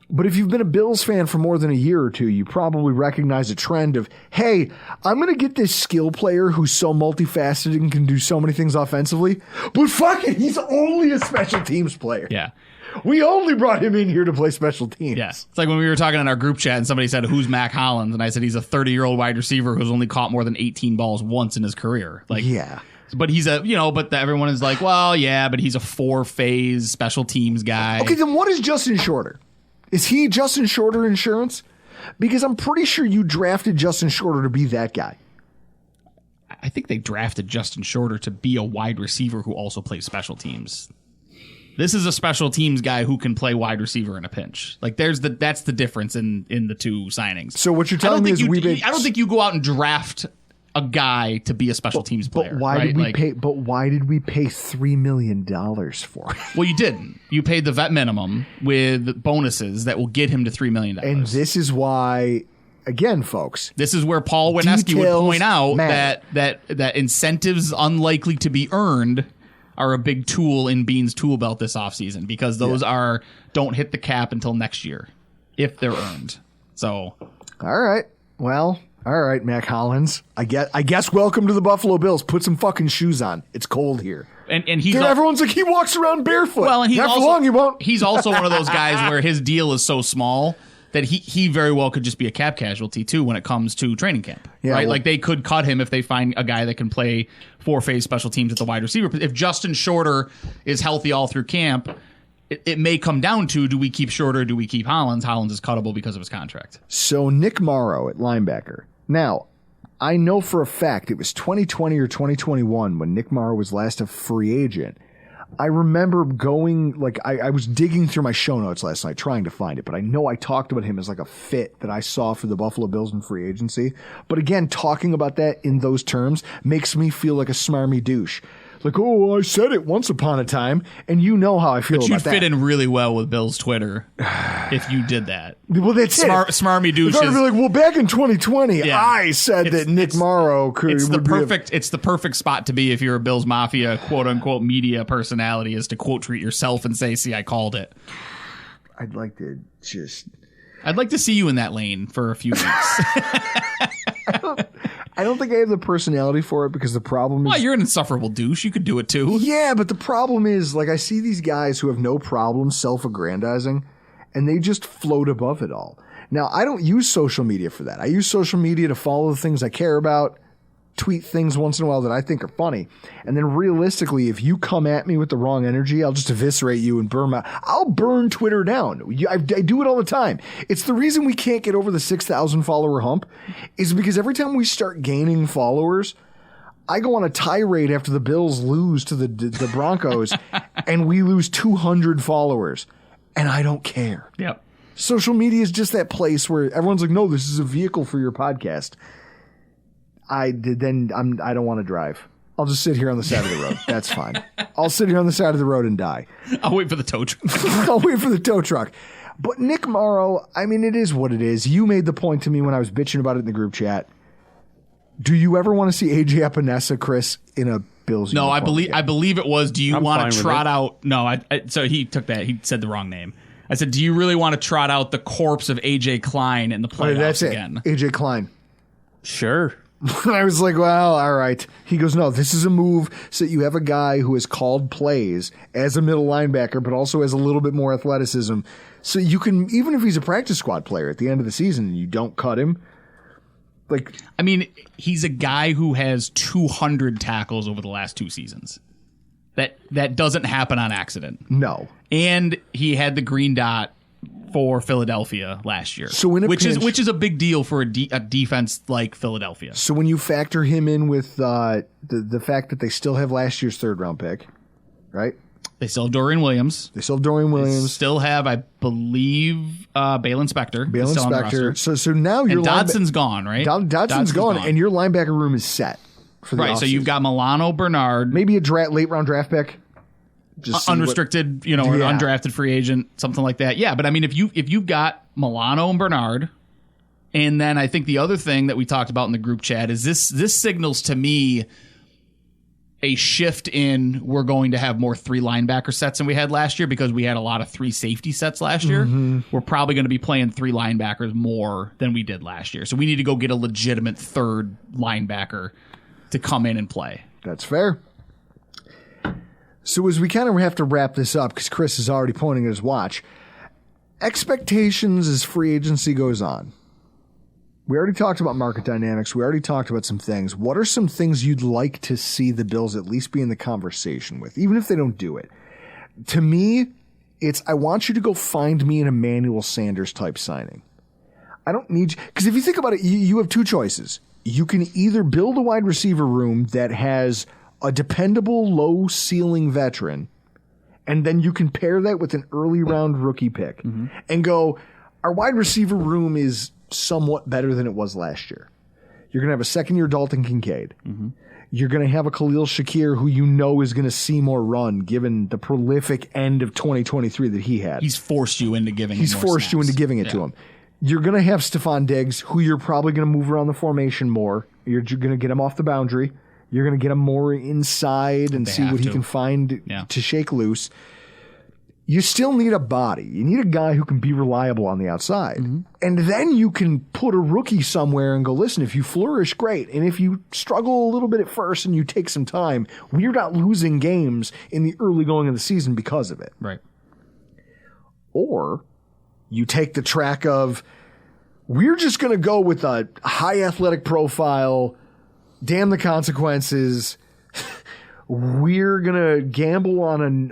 But if you've been a Bills fan for more than a year or two, you probably recognize a trend of, hey, I'm going to get this skill player who's so multifaceted and can do so many things offensively, but fuck it, he's only a special teams player. Yeah. We only brought him in here to play special teams. Yeah. It's like when we were talking in our group chat and somebody said, who's Mack Hollins? And I said, he's a 30-year-old wide receiver who's only caught more than 18 balls once in his career. Yeah. But he's everyone is like, well, yeah, but he's a 4-phase special teams guy. Okay, then what is Justin Shorter? Is he Justin Shorter insurance? Because I'm pretty sure you drafted Justin Shorter to be that guy. I think they drafted Justin Shorter to be a wide receiver who also plays special teams. This is a special teams guy who can play wide receiver in a pinch. That's the difference in the two signings. So what you're telling me is I don't think you go out and draft a guy to be a special teams player. But why did we pay? But why did we pay $3 million for it? Well, you didn't. You paid the vet minimum with bonuses that will get him to $3 million. And this is why, again, folks, this is where Paul Wineski would point out that incentives unlikely to be earned are a big tool in Bean's tool belt this offseason because those don't hit the cap until next year if they're earned. So, all right, well. All right, Mack Hollins. I guess welcome to the Buffalo Bills. Put some fucking shoes on. It's cold here. And he's everyone's like, he walks around barefoot. Well, and not for long he won't. He's also one of those guys where his deal is so small that he very well could just be a cap casualty too when it comes to training camp. Yeah, right? Like they could cut him if they find a guy that can play 4-phase special teams at the wide receiver. If Justin Shorter is healthy all through camp, it may come down to, do we keep Shorter, do we keep Hollins? Hollins is cuttable because of his contract. So Nick Morrow at linebacker. Now, I know for a fact it was 2020 or 2021 when Nick Morrow was last a free agent. I remember going, I was digging through my show notes last night trying to find it, but I know I talked about him as a fit that I saw for the Buffalo Bills in free agency. But again, talking about that in those terms makes me feel like a smarmy douche. Like, oh, I said it once upon a time, and you know how I feel about that. But you'd fit in really well with Bill's Twitter if you did that. Well, that's Smarmy douche. I'd be like, well, back in 2020, I said that Nick Morrow could. It's the perfect spot to be if you're a Bills Mafia quote unquote media personality, is to quote tweet yourself and say, "See, I called it." I'd like to just. I'd like to see you in that lane for a few weeks. I don't think I have the personality for it because the problem is... Well, you're an insufferable douche. You could do it too. Yeah, but the problem is, like, I see these guys who have no problem self-aggrandizing, and they just float above it all. Now, I don't use social media for that. I use social media to follow the things I care about, tweet things once in a while that I think are funny. And then realistically, if you come at me with the wrong energy, I'll just eviscerate you and I'll burn Twitter down. I do it all the time. It's the reason we can't get over the 6,000 follower hump is because every time we start gaining followers, I go on a tirade after the Bills lose to the Broncos and we lose 200 followers and I don't care. Yep. Social media is just that place where everyone's like, no, this is a vehicle for your podcast. I don't want to drive. I'll just sit here on the side of the road. That's fine. I'll sit here on the side of the road and die. I'll wait for the tow truck. I'll wait for the tow truck. But Nick Morrow, I mean, it is what it is. You made the point to me when I was bitching about it in the group chat. Do you ever want to see AJ Epinesa, Chris, in a Bills No, uniform? I believe it was, do you want fine to with trot it. out... No, so he took that. He said the wrong name. I said, do you really want to trot out the corpse of AJ Klein in the playoffs That's it. again? AJ Klein. Sure. I was like, well, all right. He goes, no, this is a move so that you have a guy who has called plays as a middle linebacker, but also has a little bit more athleticism. So you can, even if he's a practice squad player at the end of the season and you don't cut him, like... I mean, he's a guy who has 200 tackles over the last 2 seasons. That doesn't happen on accident. No. And he had the green dot for Philadelphia last year. So in a which pinch- is a big deal for a defense like Philadelphia. So when you factor him in with the fact that they still have last year's third-round pick, right? They still have Dorian Williams. They still have Dorian Williams. Still have, I believe, Balin Spector. Balin Still on the Spector. roster. So now your And Dodson's gone, right? Dodson's gone, and your linebacker room is set for the right. So offseason. you've got Milano, Bernard, maybe a late round draft pick, just see unrestricted, an undrafted free agent, something like that. Yeah, but I mean, if you've got Milano and Bernard, and then I think the other thing that we talked about in the group chat is this signals to me a shift in we're going to have more 3 linebacker sets than we had last year because we had a lot of 3 safety sets last year. Mm-hmm. We're probably going to be playing 3 linebackers more than we did last year. So we need to go get a legitimate 3rd linebacker to come in and play. That's fair. So as we kind of have to wrap this up, because Chris is already pointing at his watch, expectations as free agency goes on. We already talked about market dynamics. We already talked about some things. What are some things you'd like to see the Bills at least be in the conversation with, even if they don't do it? To me, it's I want you to go find me an Emmanuel Sanders type signing. I don't need you, because if you think about it, you have 2 choices. You can either build a wide receiver room that has a dependable low ceiling veteran, and then you can pair that with an early round rookie pick and go, our wide receiver room is somewhat better than it was last year. You're going to have a 2nd-year Dalton Kincaid. You're going to have a Khalil Shakir who you know is going to see more run given the prolific end of 2023 that he had. He's forced you into giving He's him more forced you snaps. into giving it to him. You're going to have Stephon Diggs, who you're probably going to move around the formation more. You're going to get him off the boundary. You're going to get him more inside and see what he can find to shake loose. You still need a body. You need a guy who can be reliable on the outside. And then you can put a rookie somewhere and go, listen, if you flourish, great. And if you struggle a little bit at first and you take some time, we're not losing games in the early going of the season because of it. Right. Or you take the track of, we're just going to go with a high athletic profile, damn the consequences. We're going to gamble on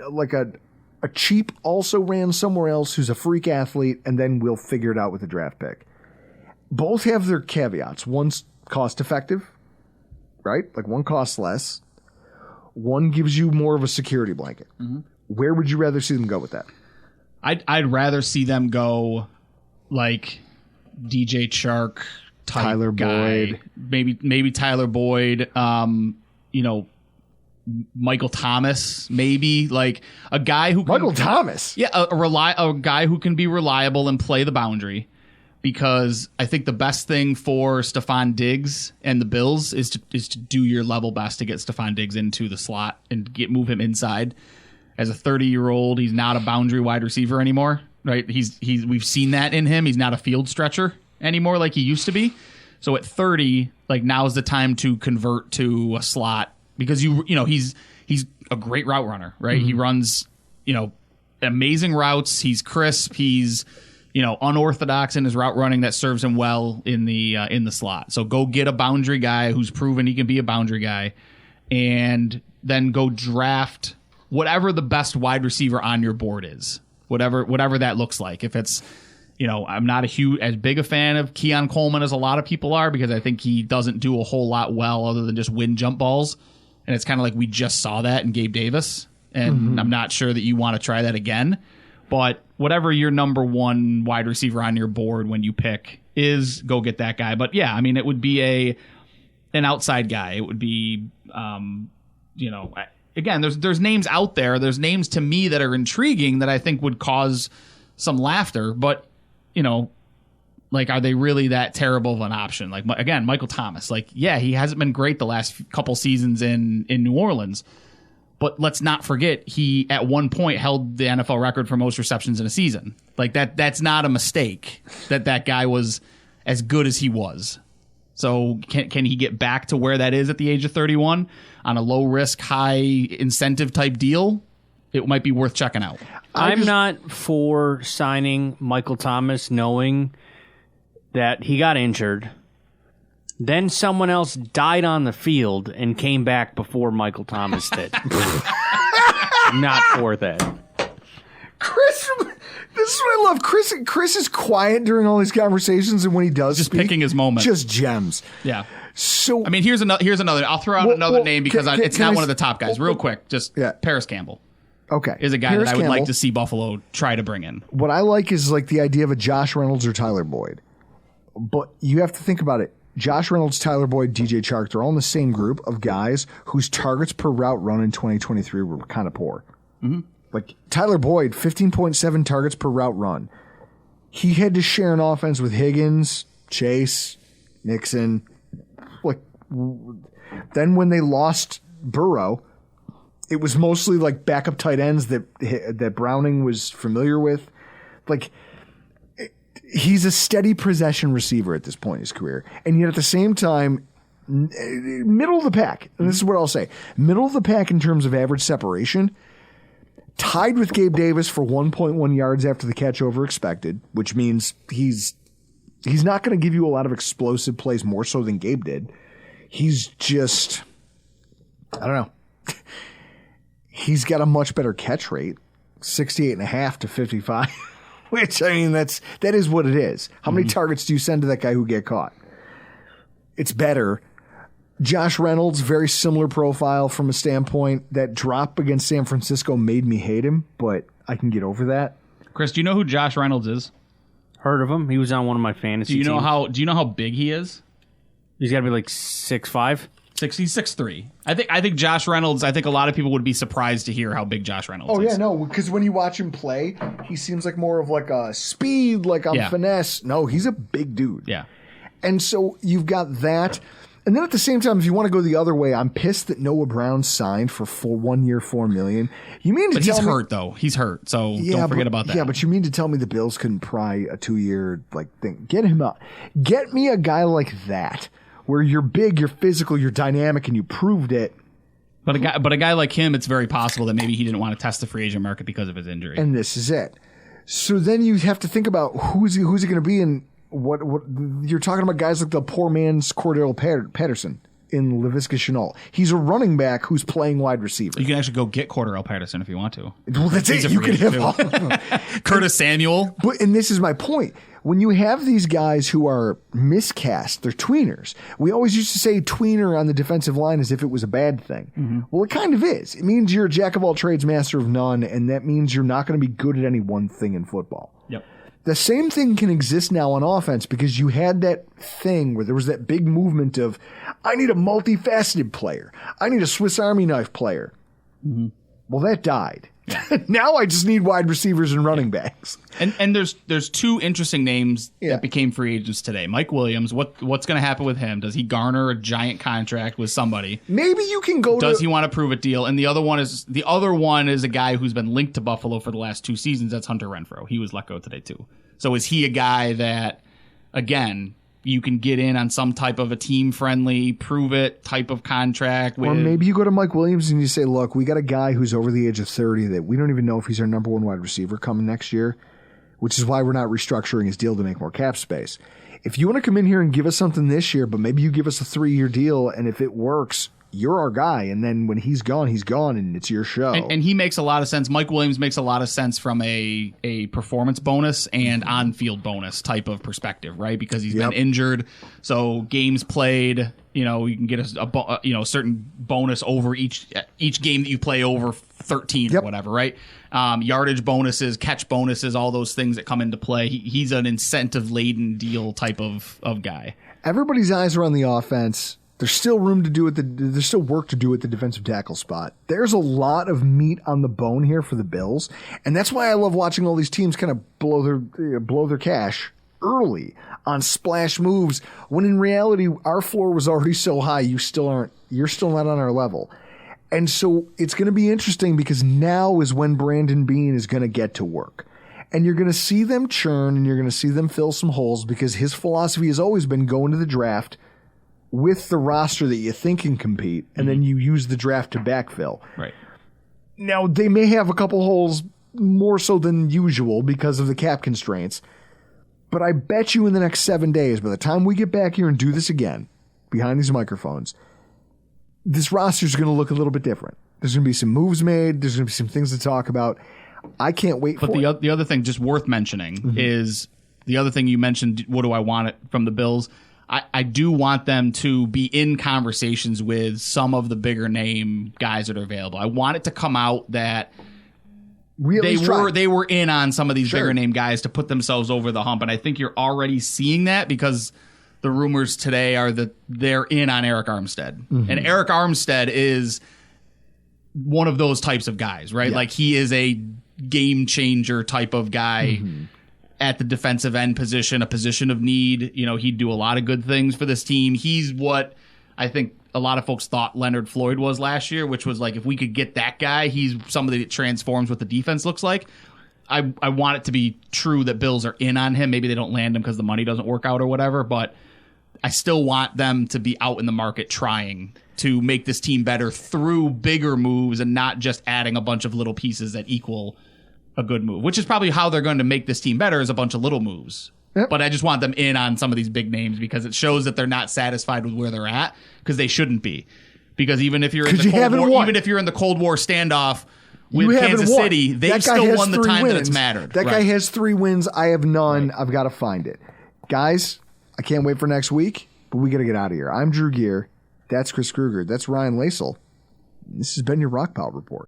a cheap also ran somewhere else who's a freak athlete, and then we'll figure it out with a draft pick. Both have their caveats. One's cost effective, right? Like one costs less. One gives you more of a security blanket. Where would you rather see them go with that? I'd rather see them go like DJ Chark type Tyler guy. Boyd. Maybe Tyler Boyd. Michael Thomas, maybe like a guy who Thomas. Yeah, a guy who can be reliable and play the boundary. Because I think the best thing for Stephon Diggs and the Bills is to do your level best to get Stephon Diggs into the slot and move him inside. As a 30-year-old, he's not a boundary wide receiver anymore. right? We've seen that in him. He's not a field stretcher anymore like he used to be. So at 30, like now's the time to convert to a slot because he's a great route runner, right? He runs, amazing routes. He's crisp. He's, unorthodox in his route running that serves him well in the slot. So go get a boundary guy who's proven he can be a boundary guy, and then go draft whatever the best wide receiver on your board is, whatever that looks like. If it's, I'm not as big a fan of Keon Coleman as a lot of people are because I think he doesn't do a whole lot well other than just win jump balls. And it's kind of like we just saw that in Gabe Davis, and I'm not sure that you want to try that again. But whatever your number one wide receiver on your board when you pick is, go get that guy. But yeah, I mean, it would be an outside guy. It would be, again, there's names out there. There's names to me that are intriguing that I think would cause some laughter. But, like, are they really that terrible of an option? Like, again, Michael Thomas. Like, yeah, he hasn't been great the last couple seasons in New Orleans. But let's not forget, he at one point held the NFL record for most receptions in a season. Like that's not a mistake that guy was as good as he was. So can he get back to where that is at the age of 31 on a low risk, high incentive type deal? It might be worth checking out. I'm not for signing Michael Thomas knowing that he got injured. Then someone else died on the field and came back before Michael Thomas did. Not for that. Chris, this is what I love. Chris is quiet during all these conversations, and when he does just speak, picking his moment. Just gems. Yeah. So I mean, here's another. I'll throw out another name because it's not one of the top guys. Real quick, just Paris Campbell. Okay. Is a guy that I would like to see Buffalo try to bring in. What I like is like the idea of a Josh Reynolds or Tyler Boyd. But you have to think about it. Josh Reynolds, Tyler Boyd, DJ Chark, they're all in the same group of guys whose targets per route run in 2023 were kind of poor. Mm-hmm. Like Tyler Boyd, 15.7 targets per route run. He had to share an offense with Higgins, Chase, Nixon. Like, then when they lost Burrow, it was mostly like backup tight ends that Browning was familiar with. Like, he's a steady possession receiver at this point in his career. And yet at the same time, middle of the pack. And this is what I'll say. Middle of the pack in terms of average separation, tied with Gabe Davis for 1.1 yards after the catch over expected, which means he's not going to give you a lot of explosive plays more so than Gabe did. He's just, I don't know. He's got a much better catch rate, 68.5 to 55. Which, I mean, that is what it is. How many targets do you send to that guy who get caught? It's better. Josh Reynolds, very similar profile from a standpoint. That drop against San Francisco made me hate him, but I can get over that. Chris, do you know who Josh Reynolds is? Heard of him. He was on one of my fantasy teams. Do you know how big he is? He's got to be like 6'5". He's 6'3". I think Josh Reynolds, I think a lot of people would be surprised to hear how big Josh Reynolds is. Oh, yeah, no, because when you watch him play, he seems like more of like a speed, like a finesse. No, he's a big dude. Yeah. And so you've got that. And then at the same time, if you want to go the other way, I'm pissed that Noah Brown signed for 1 year, $4 million. You mean to tell me? But he's hurt, though. He's hurt, so don't forget about that. Yeah, but you mean to tell me the Bills couldn't pry a 2-year thing? Get him up. Get me a guy like that, where you're big, you're physical, you're dynamic, and you proved it. But a guy like him, it's very possible that maybe he didn't want to test the free agent market because of his injury. And this is it. So then you have to think about who's he going to be, and what you're talking about guys like the poor man's Cordell Patterson in Laviska Shenault. He's a running back who's playing wide receiver. You can actually go get Cordell Patterson if you want to. Well, that's it. You can have all of them. Curtis Samuel. And this is my point. When you have these guys who are miscast, they're tweeners. We always used to say tweener on the defensive line as if it was a bad thing. Mm-hmm. Well, it kind of is. It means you're a jack of all trades, master of none, and that means you're not going to be good at any one thing in football. Yep. The same thing can exist now on offense because you had that thing where there was that big movement of, I need a multifaceted player. I need a Swiss Army knife player. Mm-hmm. Well, that died. Now I just need wide receivers and running backs. And there's two interesting names that became free agents today. Mike Williams, what's going to happen with him? Does he garner a giant contract with somebody? Maybe you can go. Does he want to prove a deal? And the other one is a guy who's been linked to Buffalo for the last 2 seasons. That's Hunter Renfrow. He was let go today too. So is he a guy that, again, you can get in on some type of a team-friendly, prove-it type of contract? Or maybe you go to Mike Williams and you say, look, we got a guy who's over the age of 30 that we don't even know if he's our number one wide receiver coming next year, which is why we're not restructuring his deal to make more cap space. If you want to come in here and give us something this year, but maybe you give us a 3-year deal, and if it works, you're our guy. And then when he's gone, and it's your show. And he makes a lot of sense. Mike Williams makes a lot of sense from a performance bonus and on-field bonus type of perspective, right? Because he's been injured. So games played, you can get a certain bonus over each game that you play over 13 or whatever, right? Yardage bonuses, catch bonuses, all those things that come into play. He's an incentive-laden deal type of guy. Everybody's eyes are on the offense. There's still room to do it. There's still work to do at the defensive tackle spot. There's a lot of meat on the bone here for the Bills, and that's why I love watching all these teams kind of blow their cash early on splash moves. When in reality, our floor was already so high, you're still not on our level. And so it's going to be interesting because now is when Brandon Beane is going to get to work. And you're going to see them churn and you're going to see them fill some holes because his philosophy has always been go into the draft with the roster that you think can compete, and then you use the draft to backfill. Right. Now, they may have a couple holes more so than usual because of the cap constraints, but I bet you in the next 7 days, by the time we get back here and do this again, behind these microphones, this roster is going to look a little bit different. There's going to be some moves made. There's going to be some things to talk about. I can't wait for it. But the other thing just worth mentioning is the other thing you mentioned, what do I want from the Bills? I do want them to be in conversations with some of the bigger name guys that are available. I want it to come out that they were in on some of these bigger name guys to put themselves over the hump. And I think you're already seeing that because the rumors today are that they're in on Eric Armstead. And Eric Armstead is one of those types of guys, right? Yeah. Like he is a game changer type of guy. At the defensive end position, a position of need. He'd do a lot of good things for this team. He's what I think a lot of folks thought Leonard Floyd was last year, which was like, if we could get that guy, he's somebody that transforms what the defense looks like. I want it to be true that Bills are in on him. Maybe they don't land him because the money doesn't work out or whatever, but I still want them to be out in the market trying to make this team better through bigger moves and not just adding a bunch of little pieces that equal a good move, which is probably how they're going to make this team better, is a bunch of little moves. Yep. But I just want them in on some of these big names because it shows that they're not satisfied with where they're at, because they shouldn't be. Because even if you're in the Cold War, even if you're in the Cold War standoff with Kansas City, they still won the time that it's mattered. That guy has 3 wins. I have none. I've got to find it. Guys, I can't wait for next week, but we got to get out of here. I'm Drew Gear. That's Chris Kruger. That's Ryan Lasal. This has been your Rock Pile Report.